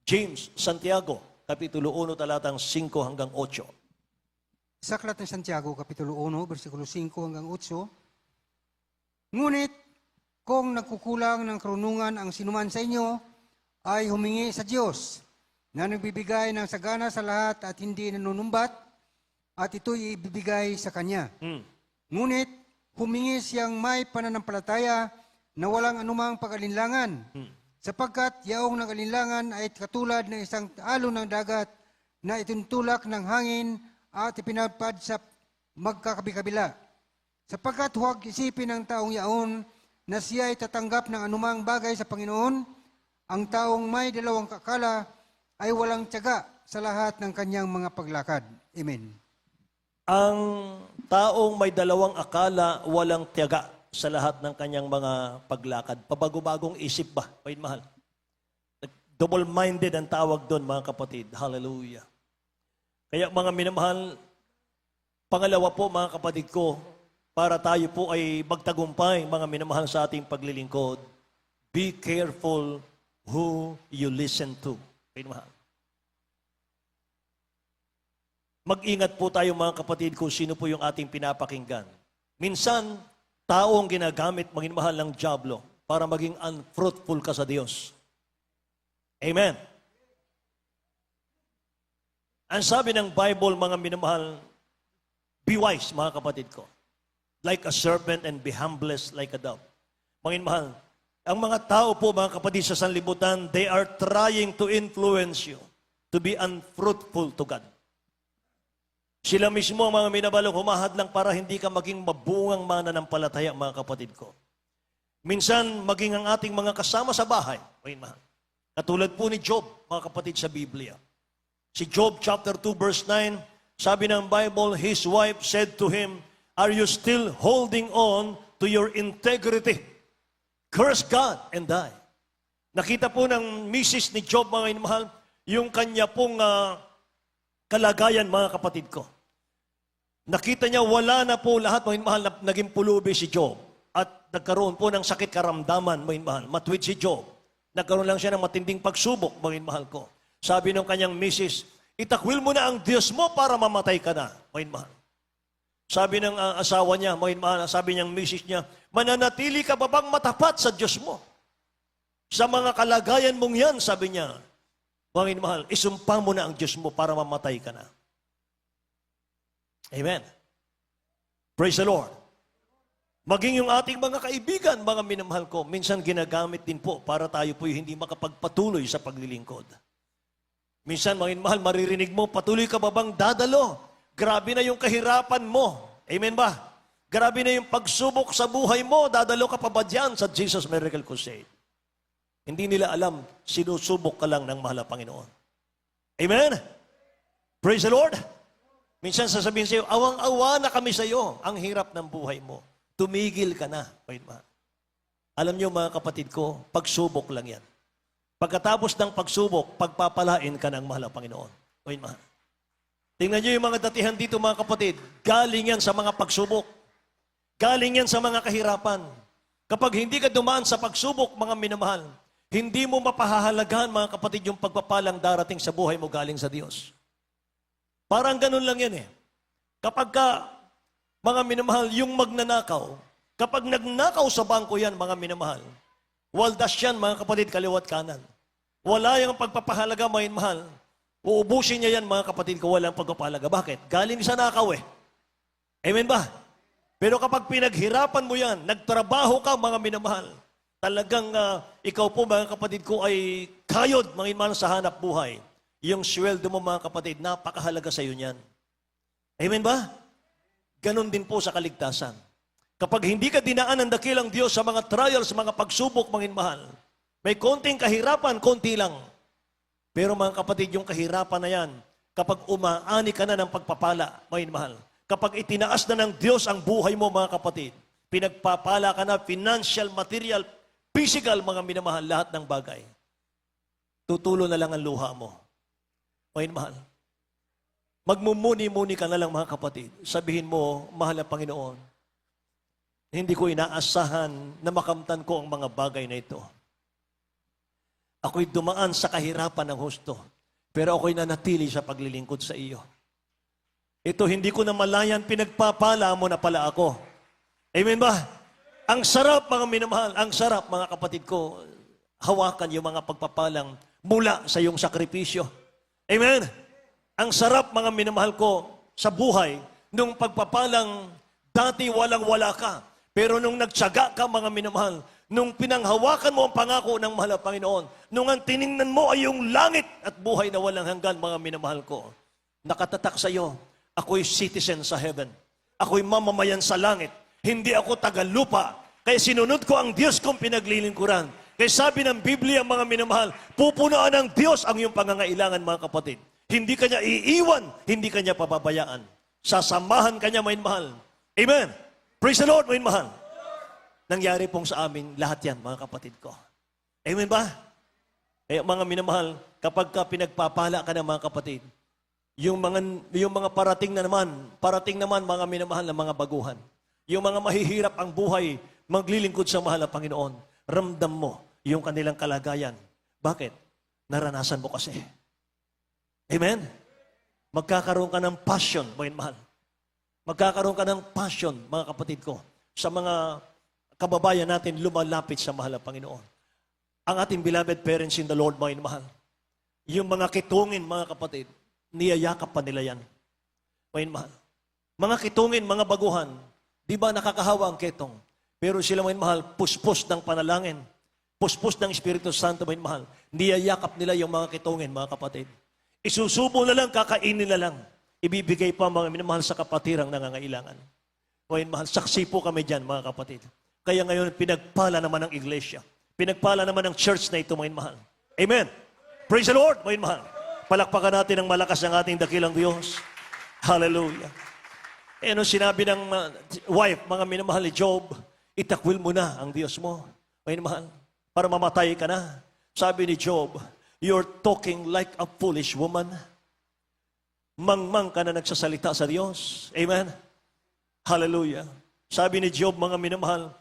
James, Santiago, Kapitulo 1, talatang 5 hanggang 8. Sa Aklat ng Santiago, Kapitulo 1, versikulo 5 hanggang 8. Ngunit, kung nagkukulang ng karunungan ang sinuman sa inyo, ay humingi sa Diyos, na nagbibigay ng sagana sa lahat at hindi nanunumbat, at ito'y ibibigay sa Kanya. Ngunit, humingi siyang may pananampalataya na walang anumang pag-alinlangan, sapagkat yaong nag-alinlangan ay katulad ng isang alon ng dagat na ituntulak ng hangin at ipinapad sa magkakabi-kabila. Sapagkat huwag isipin ng taong yaon na siya ay tatanggap ng anumang bagay sa Panginoon, ang taong may dalawang kakala ay walang tiyaga sa lahat ng kanyang mga paglakad. Amen. Ang taong may dalawang akala, walang tiyaga sa lahat ng kanyang mga paglakad. Pabago-bagong isip ba? Pahit mahal. Double-minded ang tawag doon, mga kapatid. Hallelujah. Kaya mga minamahal, pangalawa po, mga kapatid ko, para tayo po ay magtagumpay, mga minamahal, sa ating paglilingkod, be careful who you listen to. Pahit mahal. Mag-ingat po tayo, mga kapatid, kung sino po yung ating pinapakinggan. Minsan, taong ginagamit, maging mahal ng dyablo para maging unfruitful ka sa Diyos. Amen. Ang sabi ng Bible, mga minamahal, be wise, mga kapatid ko. Like a serpent and be humbless like a dove. Mga mahal, ang mga tao po, mga kapatid, sa sanlibutan, they are trying to influence you to be unfruitful to God. Sila mismo, mga minabalong, humahadlang para hindi ka maging mabuang mananampalataya, mga kapatid ko. Minsan, maging ang ating mga kasama sa bahay, katulad po ni Job, mga kapatid, sa Biblia. Si Job chapter 2, verse 9, sabi ng Bible, his wife said to him, "Are you still holding on to your integrity? Curse God and die." Nakita po ng misis ni Job, mga inmahal, yung kanya pong kalagayan, mga kapatid ko. Nakita niya, wala na po lahat, mga inmahal, na naging pulubi si Job. At nagkaroon po ng sakit karamdaman, mga inmahal. Matwid si Job. Nagkaroon lang siya ng matinding pagsubok, mga inmahal ko. Sabi ng kanyang misis, itakwil mo na ang Diyos mo para mamatay ka na, mga inmahal. Sabi ng asawa niya, mga inmahal, sabi niyang misis niya, mananatili ka ba bang matapat sa Diyos mo? Sa mga kalagayan mong yan, sabi niya, mga inmahal, isumpa mo na ang Diyos mo para mamatay ka na. Amen. Praise the Lord. Maging yung ating mga kaibigan, mga minamahal ko, minsan ginagamit din po para tayo po hindi makapagpatuloy sa paglilingkod. Minsan, mga minamahal, maririnig mo, patuloy ka ba bang dadalo? Grabe na yung kahirapan mo. Amen ba? Grabe na yung pagsubok sa buhay mo, dadalo ka pa ba dyan sa Jesus Miracle Crusade? Hindi nila alam, sinusubok ka lang ng mahal na Panginoon. Amen? Praise the Lord. Minsan sasabihin sa iyo, awang-awa na kami sa iyo. Ang hirap ng buhay mo. Tumigil ka na. Alam niyo, mga kapatid ko, pagsubok lang yan. Pagkatapos ng pagsubok, pagpapalain ka ng mahal na Panginoon. Tingnan niyo yung mga datihan dito, mga kapatid. Galing yan sa mga pagsubok. Galing yan sa mga kahirapan. Kapag hindi ka dumaan sa pagsubok, mga minamahal, hindi mo mapahahalagahan, mga kapatid, yung pagpapalang darating sa buhay mo galing sa Diyos. Parang ganun lang yan eh. Kapag ka, mga minamahal, yung magnanakaw, kapag nagnakaw sa bangko yan, mga minamahal, waldas yan, mga kapatid, kaliwat kanan. Wala yung pagpapahalaga, mga minamahal. Uubusin niya yan, mga kapatid ko, walang pagpapahalaga. Bakit? Galing sa nakaw eh. Amen ba? Pero kapag pinaghirapan mo yan, nagtrabaho ka, mga minamahal, talagang ikaw po, mga kapatid ko, ay kayod, mga minamahal, sa hanap buhay. Yung sweldo mo, mga kapatid, napakahalaga sa iyo niyan. Amen ba? Ganon din po sa kaligtasan. Kapag hindi ka dinaan ng dakilang Diyos sa mga trials, sa mga pagsubok, mga mahal, May konting kahirapan, konti lang. Pero mga kapatid, yung kahirapan na yan, kapag umaani ka na ng pagpapala, may mahal. Kapag itinaas na ng Diyos ang buhay mo, mga kapatid, pinagpapala ka na financial, material, physical, mga minamahal, lahat ng bagay. Tutulo na lang ang luha mo. May mahal. Magmumuni-muni ka na lang, mga kapatid. Sabihin mo, mahal na Panginoon, hindi ko inaasahan na makamtan ko ang mga bagay na ito. Ako'y dumaan sa kahirapan ng husto, pero ako'y nanatili sa paglilingkod sa iyo. Ito, hindi ko na malayan, pinagpapala mo na pala ako. Amen ba? Ang sarap, mga minamahal, ang sarap, mga kapatid ko, hawakan yung mga pagpapalang mula sa iyong sakripisyo. Amen? Ang sarap, mga minamahal ko, sa buhay, nung pagpapalang dati walang-wala ka, pero nung nagtiyaga ka, mga minamahal, nung pinanghawakan mo ang pangako ng mahal na Panginoon, nung ang tiningnan mo ay yung langit at buhay na walang hanggan, mga minamahal ko, nakatatak sa iyo, ako'y citizen sa heaven. Ako'y mamamayan sa langit. Hindi ako tagalupa. Kaya sinunod ko ang Diyos kong pinaglilingkuran. Kaya sabi ng Biblia, mga minamahal, pupunaan ng Diyos ang iyong pangangailangan, mga kapatid. Hindi kanya iiwan, hindi kanya pababayaan. Sasamahan kanya, mga mahal. Amen. Praise the Lord, mga mahal. Nangyari pong sa amin lahat yan, mga kapatid ko. Amen ba? Eh, mga minamahal, kapag ka pinagpapala ka ng mga kapatid, yung mga parating naman mga minamahal na mga baguhan. Yung mga mahihirap ang buhay, maglilingkod sa mahal na Panginoon, ramdam mo yung kanilang kalagayan. Bakit? Naranasan mo kasi. Amen? Magkakaroon ka ng passion, mga mahal. Magkakaroon ka ng passion, mga kapatid ko, sa mga kababayan natin lumalapit sa mahal na Panginoon. Ang ating beloved parents in the Lord, mga mahal. Yung mga kitungin, mga kapatid, niyayakap pa nila yan. Mga mahal. Mga kitungin, mga baguhan, di ba nakakahawa ang ketong? Pero sila, mga mahal, puspos ng panalangin, puspos ng Espiritu Santo, mga mahal, niyayakap nila yung mga kitungin, mga kapatid. Isusubo na lang, kakainin na lang. Ibibigay pa, mga minamahal, sa kapatirang nangangailangan. Mga mahal, saksi po kami dyan, mga kapatid. Kaya ngayon, pinagpala naman ng iglesia. Pinagpala naman ng church na ito, mga mahal. Amen. Praise the Lord, mga mahal. Palakpakan natin ang malakas ng ating dakilang Diyos. Hallelujah. Eh, ano sinabi ng wife, mga minamahal ni Job, itakwil mo na ang Diyos mo. Mga mahal, para mamatay ka na. Sabi ni Job, you're talking like a foolish woman. Mangmang ka na nagsasalita sa Diyos. Amen. Hallelujah. Sabi ni Job, mga minamahal,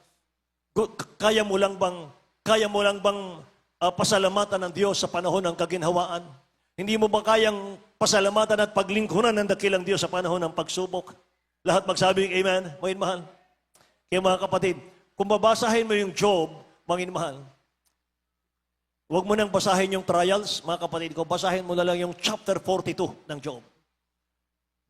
kaya mo lang bang pasalamatan ng Diyos sa panahon ng kaginhawaan? Hindi mo ba kayang pasalamatan at paglingkuran ng dakilang Diyos sa panahon ng pagsubok? Lahat magsabing amen, mga mahal. Kaya mga kapatid, kung babasahin mo yung Job, mga mahal, huwag mo nang basahin yung trials, mga kapatid ko, basahin mo na lang yung chapter 42 ng Job.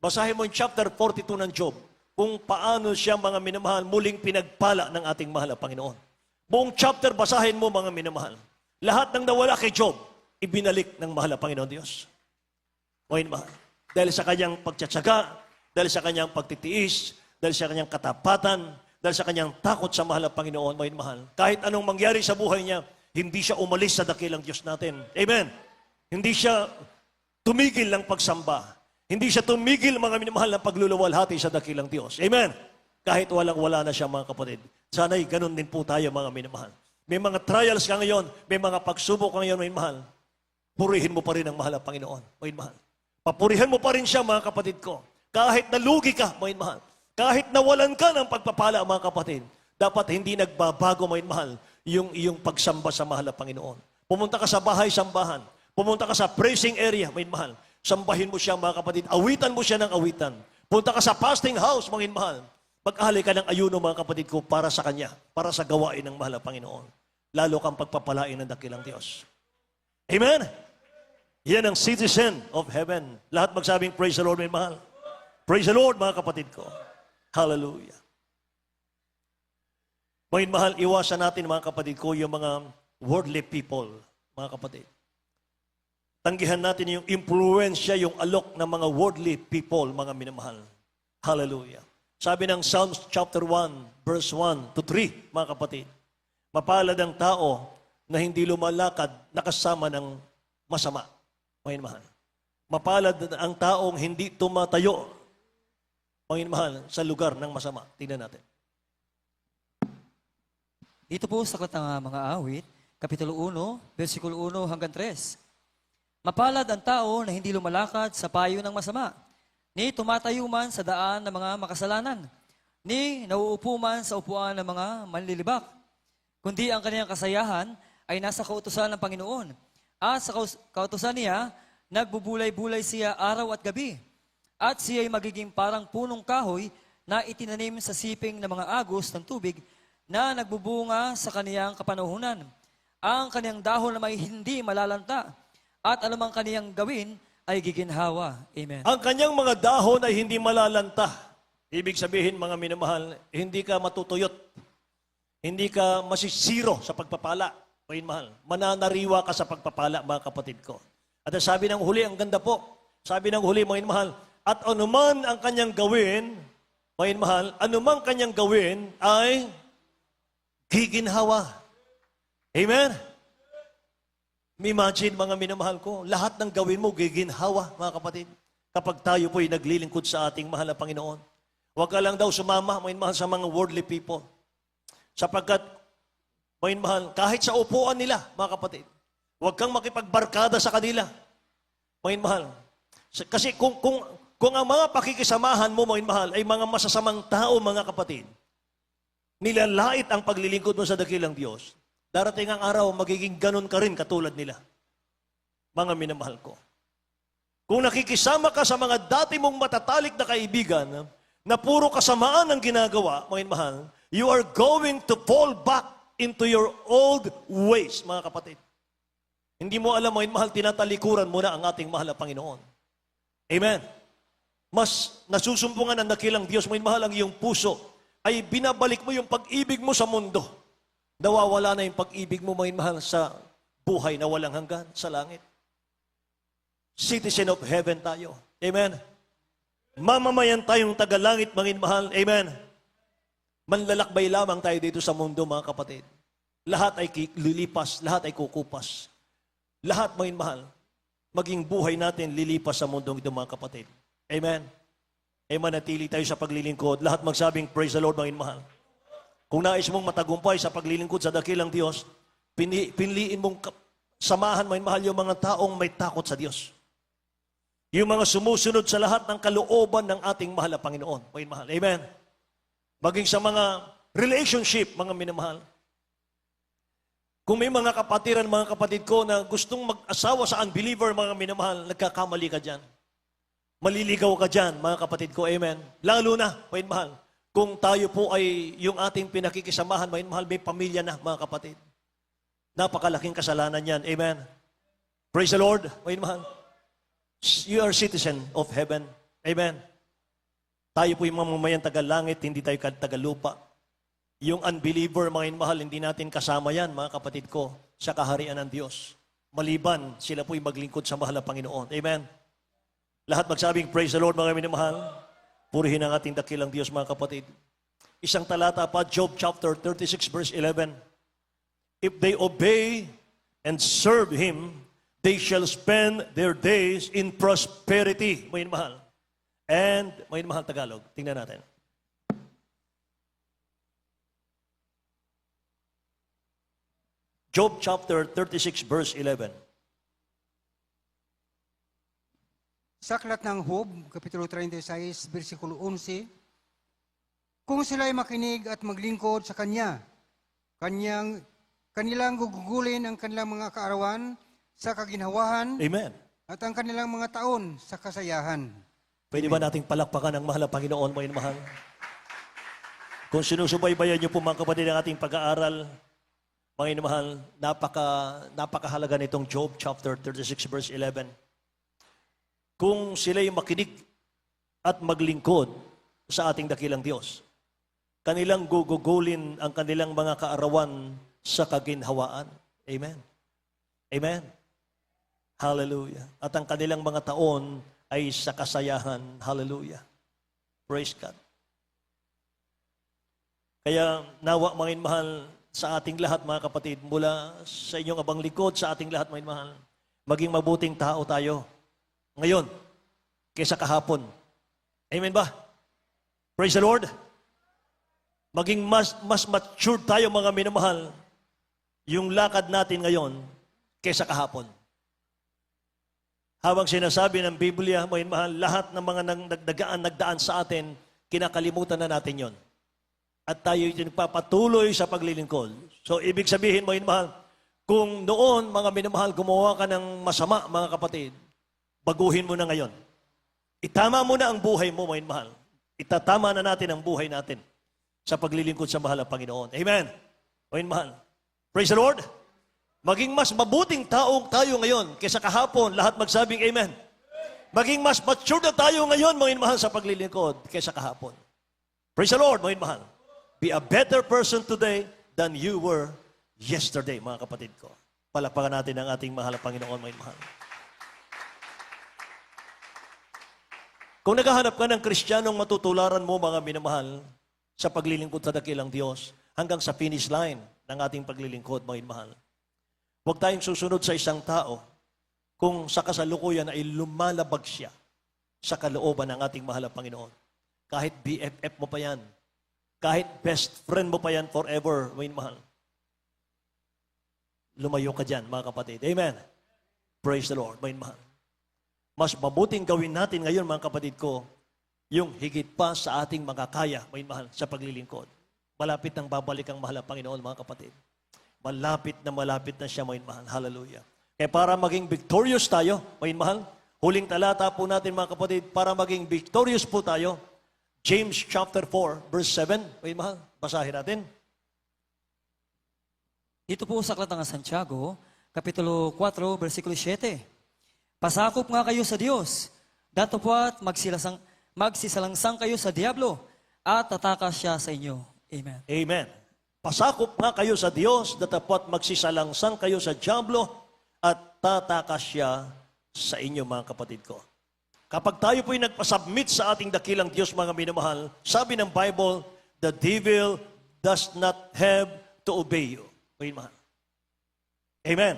Basahin mo yung chapter 42 ng Job, kung paano siya, mga minamahal, muling pinagpala ng ating mahal na Panginoon. Buong chapter, basahin mo, mga minamahal. Lahat ng nawala kay Job, ibinalik ng mahal na Panginoon Diyos. Mga mahal. Dahil sa kanyang pagtsatsaga, dahil sa kanyang pagtitiis, dahil sa kanyang katapatan, dahil sa kanyang takot sa mahal na Panginoon, mga mahal. Kahit anong mangyari sa buhay niya, hindi siya umalis sa dakilang Diyos natin. Amen. Hindi siya tumigil ng pagsamba. Hindi siya tumigil, mga minamahal, ng pagluluwalhati sa dakilang Diyos. Amen. Kahit walang-wala na siya, mga kapatid. Sana'y ganun din po tayo, mga minamahal. May mga trials ka ngayon, may mga pagsubok ka ngayon, mga minamahal. Purihin mo pa rin ang mahal na Panginoon, mga minamahal. Papurihan mo pa rin siya, mga kapatid ko. Kahit nalugi ka, mga minamahal. Kahit nawalan ka ng pagpapala, mga kapatid. Dapat hindi nagbabago, mga minamahal, yung iyong pagsamba sa mahal na Panginoon. Pumunta ka sa bahay-sambahan. Pumunta ka sa praising area, mga minamahal. Sambahin mo siya, mga kapatid. Awitan mo siya ng awitan. Punta ka sa fasting house, mga minamahal. Mag-alay ka ng ayuno, mga kapatid ko, para sa Kanya, para sa gawain ng mahal na Panginoon. Lalo kang pagpapalain ng dakilang Diyos. Amen? Yan ang citizen of heaven. Lahat magsabing, praise the Lord, mga mahal. Praise the Lord, mga kapatid ko. Hallelujah. Mga mahal, iwasan natin, mga kapatid ko, yung mga worldly people, mga kapatid. Tanggihan natin yung impluensya, yung alok ng mga worldly people, mga minamahal. Hallelujah. Sabi ng Psalms chapter 1, verse 1 to 3, mga kapatid. Mapalad ang tao na hindi lumalakad nakasama ng masama. Mga mahal. Mapalad ang taong hindi tumatayo, mga mahal, sa lugar ng masama. Tingnan natin. Dito po sa aklat ng mga awit, Kapitulo 1, versikulo 1 hanggang 3. Mapalad ang tao na hindi lumalakad sa payo ng masama, ni tumatayo man sa daan ng mga makasalanan, ni nauupo man sa upuan ng mga manlilibak, kundi ang kaniyang kasayahan ay nasa kautusan ng Panginoon, at sa kautusan niya, nagbubulay-bulay siya araw at gabi, at siya ay magiging parang punong kahoy na itinanim sa siping ng mga agos ng tubig na nagbubunga sa kaniyang kapanahunan. Ang kaniyang dahon na may hindi malalanta, at anumang kaniyang gawin ay giginhawa. Amen. Ang kanyang mga dahon ay hindi malalanta. Ibig sabihin, mga minamahal, hindi ka matutuyot. Hindi ka masisiro sa pagpapala. Mga mahal, mananariwa ka sa pagpapala, mga kapatid ko. At sabi ng huli, ang ganda po. Sabi ng huli, mga mahal, at anuman ang kanyang gawin, mga mahal, anumang kanyang gawin ay giginhawa. Amen? Imagine, mga minamahal ko, lahat ng gawin mo, giginhawa, mga kapatid. Kapag tayo po'y naglilingkod sa ating mahal na Panginoon. Huwag ka lang daw sumama, mga mahal, sa mga worldly people. Sapagkat, mga mahal, kahit sa upuan nila, mga kapatid, huwag kang makipagbarkada sa kanila. Mga mahal. Kasi kung ang mga pakikisamahan mo, mga mahal, ay mga masasamang tao, mga kapatid, nilalait ang paglilingkod mo sa dakilang Diyos, darating ang araw, magiging ganun ka rin katulad nila. Mga minamahal ko. Kung nakikisama ka sa mga dati mong matatalik na kaibigan, na puro kasamaan ang ginagawa, mga minamahal, you are going to fall back into your old ways, mga kapatid. Hindi mo alam, mga minamahal, tinatalikuran mo na ang ating mahal na Panginoon. Amen. Mas nasusumpungan ang dakilang Diyos, mga minamahal, ang iyong puso, ay binabalik mo yung pag-ibig mo sa mundo. Nawawala na yung pag-ibig mo, mga mahal, sa buhay na walang hanggan sa langit. Citizen of heaven tayo. Amen. Mamamayan tayong tagalangit, mga mahal. Amen. Manlalakbay lamang tayo dito sa mundo, mga kapatid. Lahat ay lilipas, lahat ay kukupas. Lahat, mga mahal, maging buhay natin lilipas sa mundong ito, mga kapatid. Amen. Ay manatili tayo sa paglilingkod. Lahat magsabing, praise the Lord, mga mahal. Kung nais mong matagumpay sa paglilingkod sa dakilang Diyos, piniliin mong samahan, mga mahal, yung mga taong may takot sa Diyos. Yung mga sumusunod sa lahat ng kalooban ng ating mahal na Panginoon. Mga mahal. Amen. Maging sa mga relationship, mga minamahal. Kung may mga kapatiran, mga kapatid ko, na gustong mag-asawa sa unbeliever, mga minamahal, nagkakamali ka dyan. Maliligaw ka dyan, mga kapatid ko. Amen. Lalo na, mga mahal, kung tayo po ay yung ating pinakikisamahan, mga mahal, may pamilya na, mga kapatid. Napakalaking kasalanan yan. Amen. Praise the Lord, mga mahal. You are citizen of heaven. Amen. Tayo po yung mamamayan taga-langit, hindi tayo taga-lupa. Yung unbeliever, mga mahal, hindi natin kasama yan, mga kapatid ko, sa kaharian ng Diyos. Maliban, sila po yung maglingkod sa mahal na Panginoon. Amen. Lahat magsabing, praise the Lord, mga minamahal. Purihin ang ating dakilang Diyos, mga kapatid. Isang talata pa, Job chapter 36, verse 11. If they obey and serve Him, they shall spend their days in prosperity. Mga mahal. And, mga mahal Tagalog, tingnan natin. Job chapter 36, verse 11. Sa aklat ng Job, Kapitulo 36, versikulo 11, kung sila'y makinig at maglingkod sa Kanya, kanilang gugugulin ang kanilang mga kaarawan sa kaginhawahan, Amen. at ang kanilang mga taon sa kasayahan. Pwede ba nating palakpakan ang mahal na Panginoon, mga mahal? Kung sinusubaybayan niyo po, mga kapatid, ang ating pag-aaral, mga mahal, napakahalaga nitong Job chapter 36, verse 11. Kung sila'y makinig at maglingkod sa ating dakilang Diyos, kanilang gugugulin ang kanilang mga kaarawan sa kaginhawaan. Amen. Amen. Hallelujah. At ang kanilang mga taon ay sa kasayahan. Hallelujah. Praise God. Kaya nawa, mga mahal, sa ating lahat, mga kapatid, mula sa inyong abang likod, sa ating lahat, mga mahal. Maging mabuting tao tayo ngayon kaysa kahapon. Amen ba? Praise the Lord. Maging mas mature tayo, mga minamahal, yung lakad natin ngayon kaysa kahapon. Habang sinasabi ng Biblia, mga mahal, lahat ng mga nagdaan sa atin, kinakalimutan na natin yon. At tayo nagpapatuloy sa paglilingkod. So, ibig sabihin, mga mahal, kung noon, mga minamahal, gumawa ka ng masama, mga kapatid, baguhin mo na ngayon. Itama mo na ang buhay mo, mga mahal. Itatama na natin ang buhay natin sa paglilingkod sa mahal na Panginoon. Amen. Mga mahal. Praise the Lord. Maging mas mabuting tao tayo ngayon kaysa kahapon, lahat magsabing amen. Maging mas mature na tayo ngayon, mga mahal, sa paglilingkod kaysa kahapon. Praise the Lord, mga mahal. Be a better person today than you were yesterday, mga kapatid ko. Palakpakan natin ang ating mahal na Panginoon, mga mahal. Kung naghahanap ka ng Kristiyanong matutularan mo, mga minamahal, sa paglilingkod sa dakilang Diyos, hanggang sa finish line ng ating paglilingkod, mga mahal. Huwag tayong susunod sa isang tao kung sa kasalukuyan ay lumalabag siya sa kalooban ng ating mahal na Panginoon. Kahit BFF mo pa yan, kahit best friend mo pa yan forever, mga mahal. Lumayo ka dyan, mga kapatid. Amen. Praise the Lord, mga mahal. Mas mabuting gawin natin ngayon, mga kapatid ko, yung higit pa sa ating makakaya, mga mahal, sa paglilingkod. Malapit nang babalik ang mahal na Panginoon, mga kapatid. Malapit na siya, mga mahal. Hallelujah. Kaya para maging victorious tayo, mga mahal, huling talata po natin, mga kapatid, para maging victorious po tayo, James chapter 4, verse 7, mga mahal, basahin natin. Dito po sa Aklat ng Santiago, Kapitulo 4, versikulo 7. Pasakop nga kayo sa Diyos, datapwat magsisalangsang kayo sa Diablo, at tatakas siya sa inyo. Amen. Amen. Pasakop nga kayo sa Diyos, datapwat magsisalangsang kayo sa Diablo, at tatakas siya sa inyo, mga kapatid ko. Kapag tayo po'y nagpasubmit sa ating dakilang Diyos, mga minamahal, sabi ng Bible, the devil does not have to obey you. Mga mahal. Amen.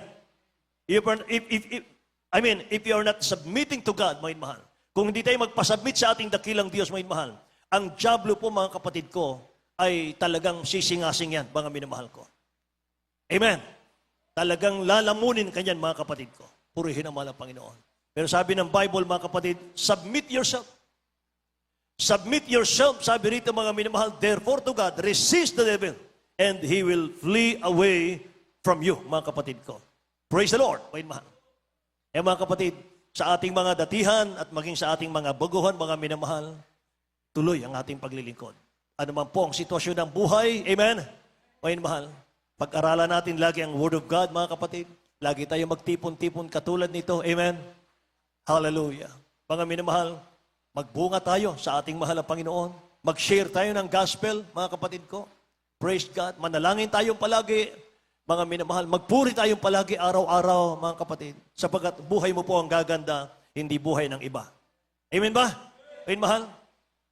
If you are not submitting to God, mga mahal, kung hindi tayo magpasubmit sa ating dakilang Diyos, mga mahal, ang Diablo po, mga kapatid ko, ay talagang sisingasing yan, mga minamahal ko. Amen. Talagang lalamunin kanyan, mga kapatid ko. Purihin ang mahal ng Panginoon. Pero sabi ng Bible, mga kapatid, submit yourself. Submit yourself, sabi rito, mga minamahal, therefore to God, resist the devil, and he will flee away from you, mga kapatid ko. Praise the Lord, mga minamahal. Mga kapatid, sa ating mga datihan at maging sa ating mga baguhan, mga minamahal, tuloy ang ating paglilingkod. Ano man po ang sitwasyon ng buhay, amen? Mga mahal, pag-aralan natin lagi ang Word of God, mga kapatid. Lagi tayo magtipon-tipon katulad nito, amen? Hallelujah. Mga minamahal, magbunga tayo sa ating mahal na Panginoon. Mag-share tayo ng gospel, mga kapatid ko. Praise God. Manalangin tayo palagi, mga minamahal. Magpuri tayo palagi araw-araw, mga kapatid. Sapagkat buhay mo po ang gaganda, hindi buhay ng iba. Amen ba? Amen, mahal?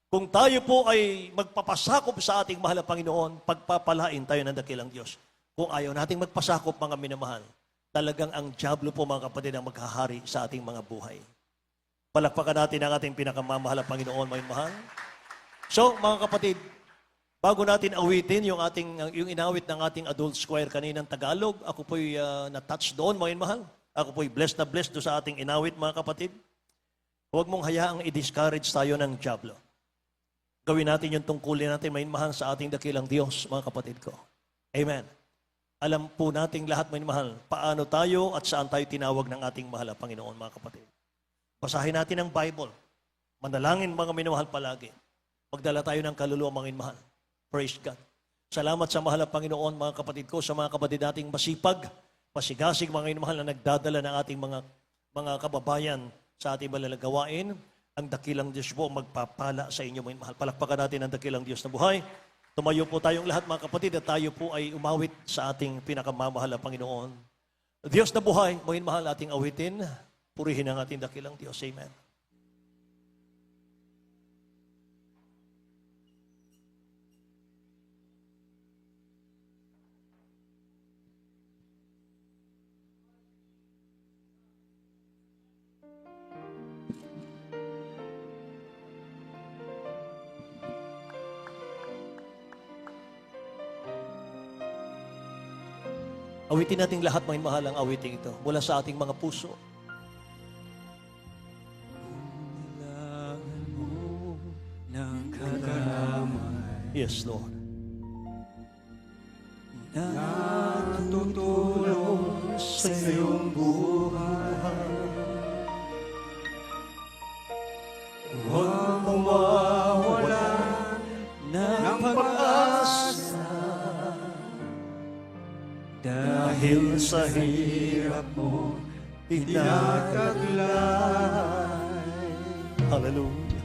Kung tayo po ay magpapasakop sa ating mahal na Panginoon, pagpapalain tayo ng dakilang Diyos. Kung ayaw nating magpasakop, mga minamahal, talagang ang Diablo po, mga kapatid, ang maghahari sa ating mga buhay. Palakpakan natin ang ating pinakamamahal na Panginoon, mga mahal. So, mga kapatid, bago natin awitin yung inawit ng ating adult choir kaninang Tagalog, ako po'y na-touch doon, mga mahal. Ako po'y blessed na blessed doon sa ating inawit, mga kapatid. Huwag mong hayaang i-discourage tayo ng Diablo. Gawin natin yung tungkulin natin, may mahal sa ating dakilang Diyos, mga kapatid ko. Amen. Alam po nating lahat, may mahal, paano tayo at saan tayo tinawag ng ating mahal na Panginoon, mga kapatid. Basahin natin ang Bible. Manalangin, mga minamahal, palagi. Magdala tayo ng kaluluwa, mga minamahal. Praise God. Salamat sa mahal na Panginoon, mga kapatid ko, sa mga kapatid nating masipag, masigasig, mga minamahal, na nagdadala ng ating mga kababayan sa ating malalagawain. Ang dakilang Diyos po magpapala sa inyo, mga mahal. Palakpakan natin ang dakilang Diyos na buhay. Tumayo po tayong lahat, mga kapatid, at tayo po ay umawit sa ating pinakamamahal na Panginoon. Diyos na buhay, mga mahal, ating awitin. Purihin ang ating dakilang Diyos. Amen. Awitin natin lahat, mga mahalang awiting ito mula sa ating mga puso. Kailangan mo ng karamay Yes, Lord. na tutulong sa iyong buhay. Huwag mawawalan ng pag-asa dahil sa hirap mo tinataglay. Hallelujah.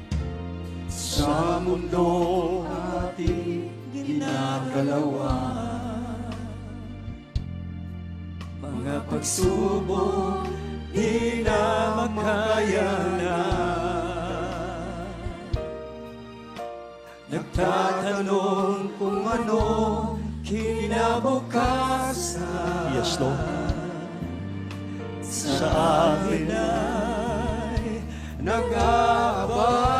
Sa mundo ating ginagalawan, mga pagsubok di na makayanan. Nagtatanong kung ano kinabukasan. Yes, Lord. Sa akin ay nag-aabang.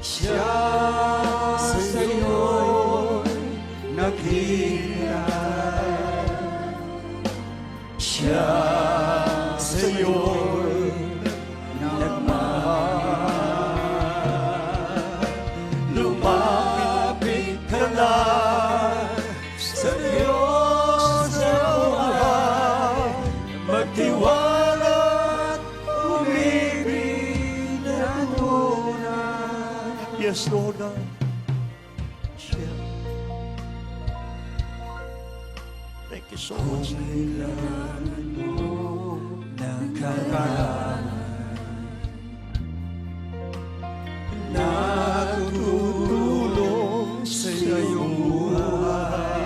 Siya sa'yo'y naghihintay. Siya sa'yo'y nagmamahal. Lumapit ka lang sa Diyos na buhay. Magtiwala at umibig na tunay. Yes, Lord God. Thank you so much. Kailangan mo ng karamay na tutulong sa iyong buhay.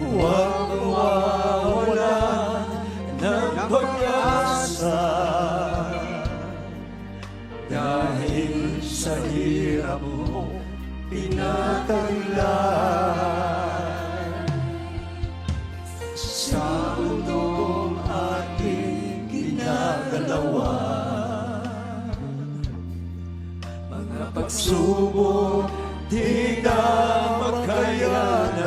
Huwag mawawalan ng pag-asa dahil sa hirap mo pinataglay. Sa mundong ating ginagalawan, mga pagsubok di na makayanan.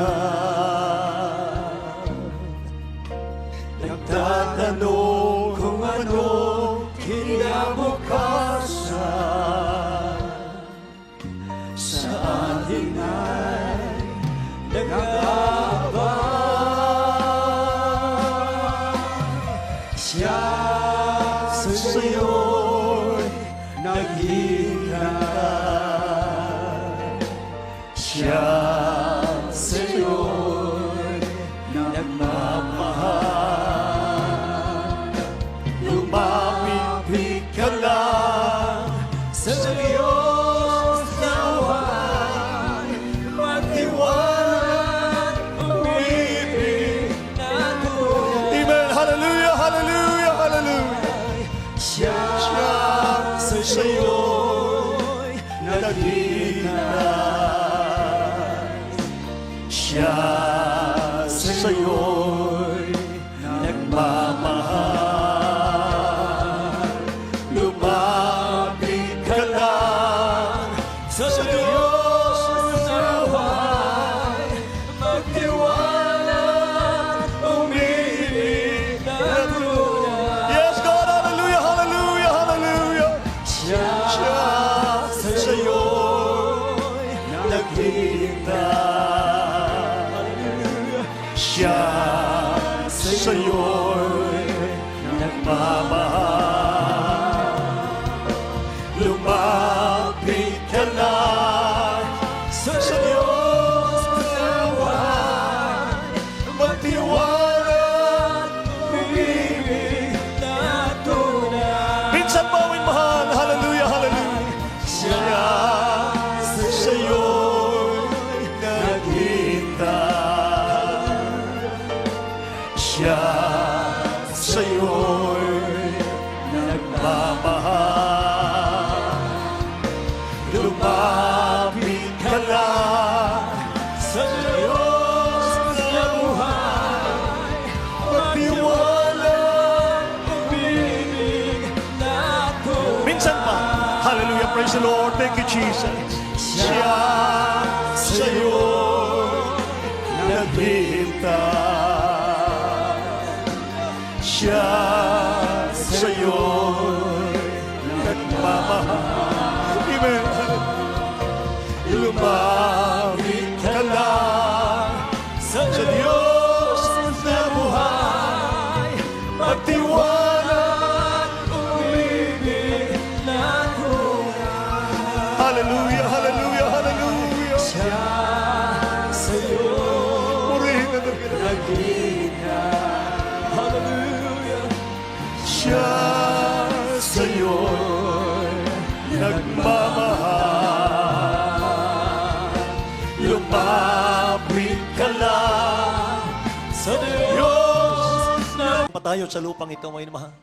Nagtatanong kung ano kinabukasan. Sa atin ay nag-aabang. Siya sa'yo'y naghihintay. Siya sa'yo'y nagmamahal. Lumapit ka lang sa Diyos na buhay. Magtiwala at umibig na tunay. Amen. Hallelujah, hallelujah, hallelujah. Siya sa'yo'y naghihintay. Siya sa'yo'y nagmamahal. Lumapit ka lang sa Diyos na buhay. Magtiwala at umibig na tunay. Yes, God, hallelujah, hallelujah, hallelujah. Siya sa'yo'y naghihintay. Siya sa'yo'y nagmamahal. Lumapit ka lang sa Diyos na buhay. Magtiwala at umibig na tunay. Minsan po, aming mahal. Hallelujah, hallelujah. Siya sa'yo'y naghihintay. Siya sa'yo'y nagmamahal. Lumapit ka lang sa Diyos na buhay. Magtiwala at umibig na tunay. Minsan pa. Hallelujah, praise the Lord. Thank you, Jesus. Siya sa'yo naghihintay. Siya sa'yo nagmamahal. Amen. Lumapit ka lang sa Diyos na buhay. Magtiwala, umibig na tunay. Hallelujah, hallelujah, hallelujah. Siya sa'yo naghihintay. Hallelujah. Siya sa'yo nagmamahal. Lumapit ka lang sa Diyos na... Pa tayo sa lupang ito, mga inamahal.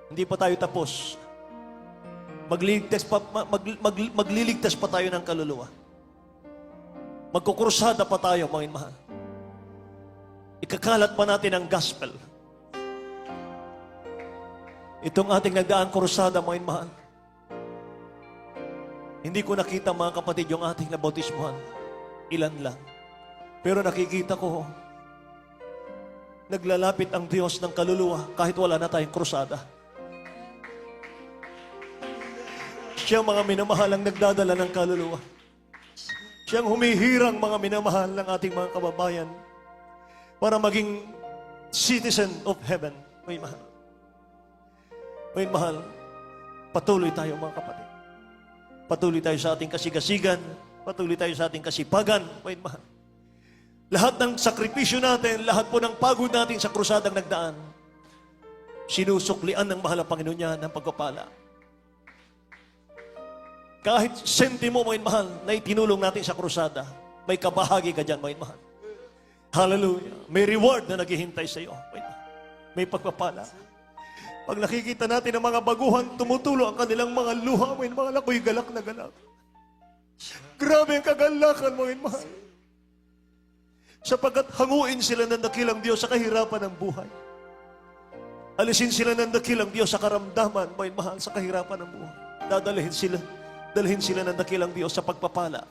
Hindi pa tayo tapos. Magliligtas pa tayo ng kaluluwa. Magkukrusada pa tayo, mga inamahal. Ikakalat pa natin ang gospel. Itong ating nagdaang krusada, mga inamahal. Hindi ko nakita, mga kapatid, yung ating nabautismuhan. Ilan lang. Pero nakikita ko, naglalapit ang Diyos ng kaluluwa kahit wala na tayong krusada. Siya, mga minamahal, ang nagdadala ng kaluluwa. Siyang humihirang, mga minamahal, ng ating mga kababayan para maging citizen of heaven. May mahal. May mahal. Patuloy tayo, mga kapatid. Patuloy tayo sa ating kasigasigan. Patuloy tayo sa ating kasipagan. May mahal. Lahat ng sakripisyo natin, lahat po ng pagod natin sa krusadang nagdaan, sinusuklian ng mahal ang Panginoon niya ng pagpapala. Kahit sentimo, mga mahal, na itinulong natin sa krusada, may kabahagi ka dyan, mga mahal. Hallelujah. May reward na naghihintay sa iyo. May pagpapala. Pag nakikita natin ang mga baguhan, tumutulo ang kanilang mga luha, mga mahal, ako'y galak na galak. Grabe ang kagalakan, mga mahal. Sapagkat hanguin sila ng dakilang Diyos sa kahirapan ng buhay. Alisin sila ng dakilang Diyos sa karamdaman, mga mahal, sa kahirapan ng buhay. Dalhin sila ng dakilang Diyos sa pagpapala.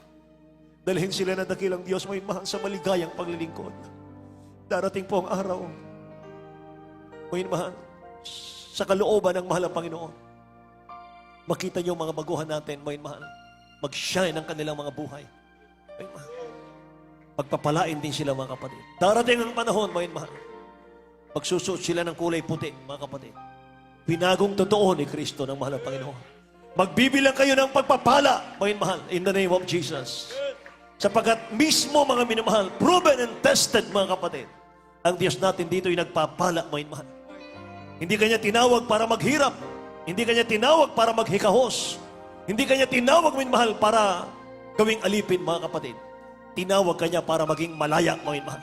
Dalhin sila ng dakilang Diyos, mga mahal, sa maligayang paglilingkod. Darating po ang araw, mga mahal, sa kalooban ng mahal ang Panginoon. Makita niyo mga baguhan natin, mga mahal, mag-shine ang kanilang mga buhay. Mga mahal. Pagpapalain din sila, mga kapatid. Darating ang panahon, mga mahal. Magsusuot sila ng kulay puti, mga kapatid. Pinagong totoo ni Kristo ng mahal ang Panginoon. Magbibilang kayo ng pagpapala, mga mahal, in the name of Jesus. Sapagkat mismo, mga minamahal, proven and tested, mga kapatid, ang Diyos natin dito ay nagpapala, mga mahal. Hindi kanya tinawag para maghirap. Hindi kanya tinawag para maghikahos. Hindi kanya tinawag, mga mahal, para gawing alipin, mga kapatid. Tinawag kanya para maging malaya, mga mahal.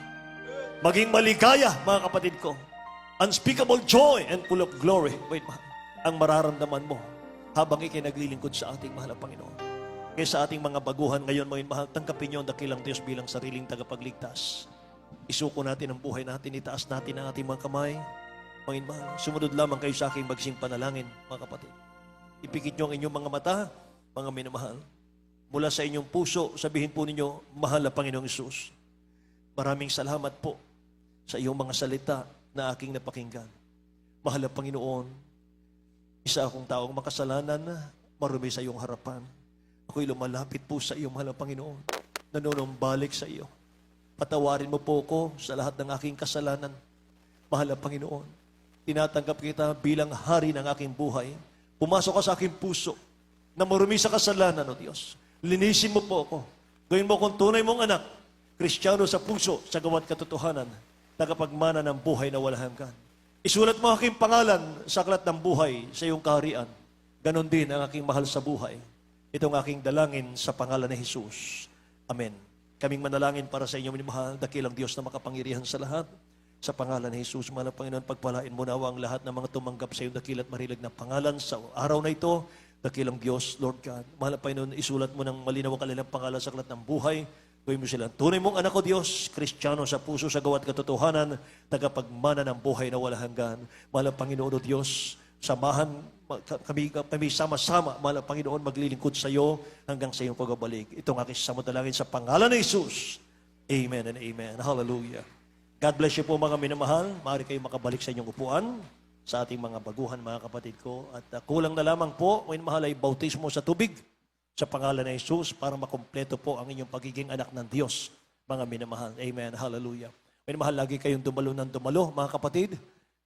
Maging maligaya, mga kapatid ko. Unspeakable joy and full of glory, mga mahal, ang mararamdaman mo habang ikay naglilingkod sa ating mahal ang Panginoon. Kaya sa ating mga baguhan ngayon, mga mahal, tangkapin niyo ang dakilang Diyos bilang sariling tagapagligtas. Isuko natin ang buhay natin, itaas natin ang ating mga kamay. Mga mahal, sumunod lamang kayo sa aking magsing panalangin, mga kapatid. Ipikit niyo ang inyong mga mata, mga minamahal. Mula sa inyong puso, sabihin po ninyo, mahal na Panginoong Hesus. Maraming salamat po sa iyong mga salita na aking napakinggan. Mahal na Panginoon, isa akong taong makasalanan na marumi sa iyong harapan. Ako'y lumalapit po sa iyo, mahal na Panginoon. Nanunumbalik sa iyo. Patawarin mo po ko sa lahat ng aking kasalanan. Mahal na Panginoon, tinatanggap kita bilang hari ng aking buhay. Pumasok ka sa aking puso na marumi sa kasalanan, O Diyos. Linisin mo po ako. Gawin mo kung tunay mong anak, Kristiyano sa puso, sa gawat katotohanan, tagapagmana ng buhay na walang hanggan. Isulat mo aking pangalan sa aklat ng buhay sa iyong kaharian. Ganon din ang aking mahal sa buhay. Itong aking dalangin sa pangalan ni Jesus. Amen. Kaming manalangin para sa inyong minamahal, dakilang Diyos na makapangyarihan sa lahat. Sa pangalan ni Jesus, mahal na Panginoon, pagpalain mo nawa ang lahat ng mga tumanggap sa iyong dakilat marilag na pangalan sa araw na ito. Dakilang Diyos, Lord God. Mahal na Panginoon, isulat mo ng malinaw ang kanilang pangalan sa aklat ng buhay. Gawin mo sila. Tunay mong anak ko, Diyos, Kristiyano sa puso, sa gawat katotohanan, tagapagmana ng buhay na walang hanggan. Mahal na Panginoon, O Diyos, samahan kami sama-sama, mahal na Panginoon, maglilingkod sa iyo hanggang sa iyong pagbabalik. Itong aking samantalangin sa pangalan ni Jesus. Amen and amen. Hallelujah. God bless you po mga minamahal. Maaari kayo makabalik sa inyong upuan sa ating mga baguhan, mga kapatid ko. At kulang na lamang po, mga minamahal, ay bautismo sa tubig sa pangalan ni Jesus para makumpleto po ang inyong pagiging anak ng Diyos, mga minamahal. Amen. Hallelujah. Minamahal, lagi kayong dumalo ng dumalo, mga kapatid,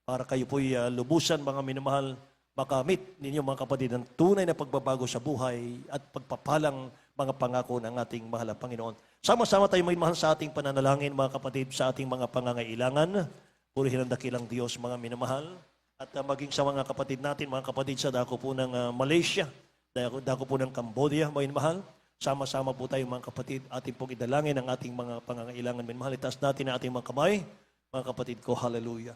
para kayo po'y lubusan, mga minamahal, makamit ninyo, mga kapatid, ang tunay na pagbabago sa buhay at pagpapalang mga pangako ng ating mahal na Panginoon. Sama-sama tayo may mahal sa ating pananalangin, mga kapatid, sa ating mga pangangailangan. Purihin ang dakilang Diyos, mga minamahal. At maging sa mga kapatid natin, mga kapatid sa dako po ng Malaysia, dako po ng Cambodia, mga minamahal. Sama-sama po tayo, mga kapatid, ating pong idalangin ang ating mga pangangailangan. Minamahal, itaas natin ang ating mga kamay, mga kapatid ko. Hallelujah.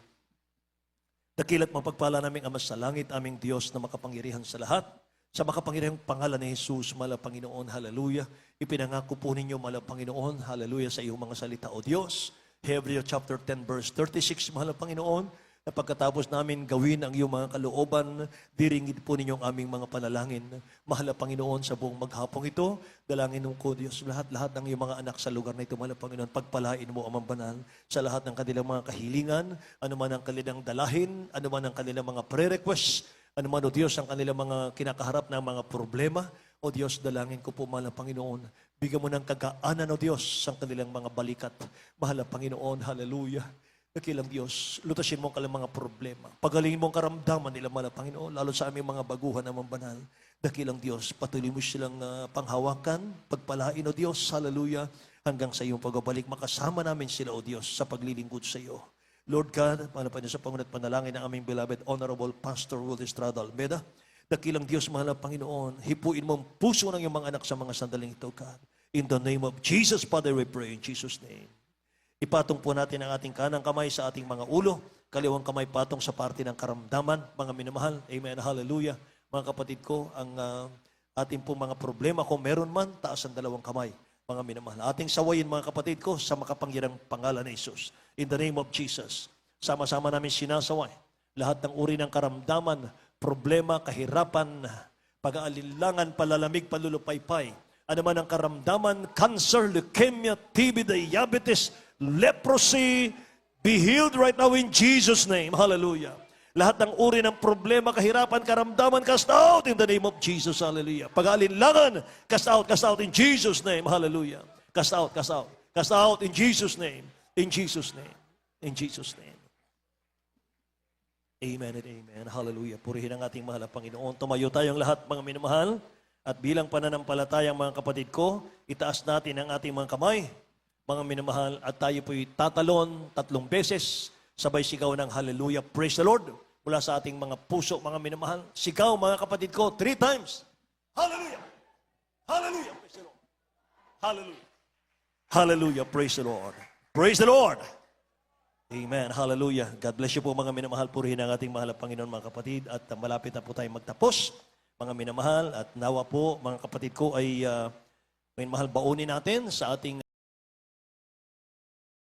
Dakilat mapagpala naming Ama sa langit, aming Diyos na makapangyarihan sa lahat. Sa makapangyarihang pangalan ni Jesus, mala Panginoon, hallelujah. Ipinangako po ninyo, mala Panginoon, hallelujah, sa iyong mga salita, O Diyos. Hebrew chapter 10 verse 36, mahal na Panginoon, na pagkatapos namin gawin ang iyong mga kalooban, diringid po ninyo ang aming mga panalangin. Mahal na Panginoon, sa buong maghapong ito, dalangin mo ko, Diyos, lahat ng iyong mga anak sa lugar na ito, mahal na Panginoon, pagpalain mo, Amang Banal, sa lahat ng kanilang mga kahilingan, anuman ang kanilang dalahin, anuman ang kanilang mga pre-requests, anuman, O Diyos, ang kanilang mga kinakaharap ng mga problema. O Diyos, dalangin ko po, mahal na Panginoon, bigyan mo ng kagaanan, O Diyos, sa kanilang mga balikat. Mahal na Panginoon, hallelujah. Dakilang Diyos, lutasin mo ang kanilang mga problema. Pagalingin mo ang karamdaman nila, mahal na Panginoon, lalo sa aming mga baguhan na Banal. Dakilang Diyos, patuloy mo silang panghawakan, pagpalain, O Diyos, hallelujah, hanggang sa iyong pagbabalik. Makasama namin sila, O Diyos, sa paglilingkod sa iyo. Lord God, mahal na Panginoon, sa pangunat panalangin ng aming beloved Honorable Pastor Will Estrada Almeda, dakilang Diyos, mahal na Panginoon, hipuin mo ang puso ng iyong mga anak sa mga sandaling ito, God. In the name of Jesus, Father, we pray in Jesus' name. Ipatong po natin ang ating kanang kamay sa ating mga ulo, kaliwang kamay patong sa parte ng karamdaman, mga minamahal. Amen, hallelujah. Mga kapatid ko, ang ating po mga problema, kung meron man, taas ang dalawang kamay, mga minamahal. Ating sawayin, mga kapatid ko, sa makapangyarang pangalan ni Jesus. In the name of Jesus, sama-sama namin sinasaway lahat ng uri ng karamdaman, problema, kahirapan, pag-aalinlangan, palalamig, palulupaypay, anuman ang karamdaman, cancer, leukemia, TB, diabetes, leprosy, be healed right now in Jesus' name. Hallelujah. Lahat ng uri ng problema, kahirapan, karamdaman, cast out in the name of Jesus. Hallelujah. Pag-aalinlangan, cast out in Jesus' name. Hallelujah. Cast out, cast out. Cast out in Jesus' name. In Jesus' name. In Jesus' name. Amen and amen. Hallelujah. Purihin ang ating mahal na Panginoon. Tumayo tayong lahat, mga minamahal. At bilang pananampalatayang mga kapatid ko, itaas natin ang ating mga kamay, mga minamahal, at tayo po'y tatalon 3 beses, sabay sigaw ng hallelujah, praise the Lord, mula sa ating mga puso, mga minamahal. Sigaw, mga kapatid ko, 3 times. Hallelujah! Hallelujah! Praise the Lord! Hallelujah! Hallelujah! Praise the Lord! Praise the Lord! Amen. Hallelujah. God bless you po, mga minamahal. Purihin ang ating mahal na Panginoon, mga kapatid. At malapit na po tayo magtapos, mga minamahal. At nawa po, mga kapatid ko, ay may mahal baunin natin sa ating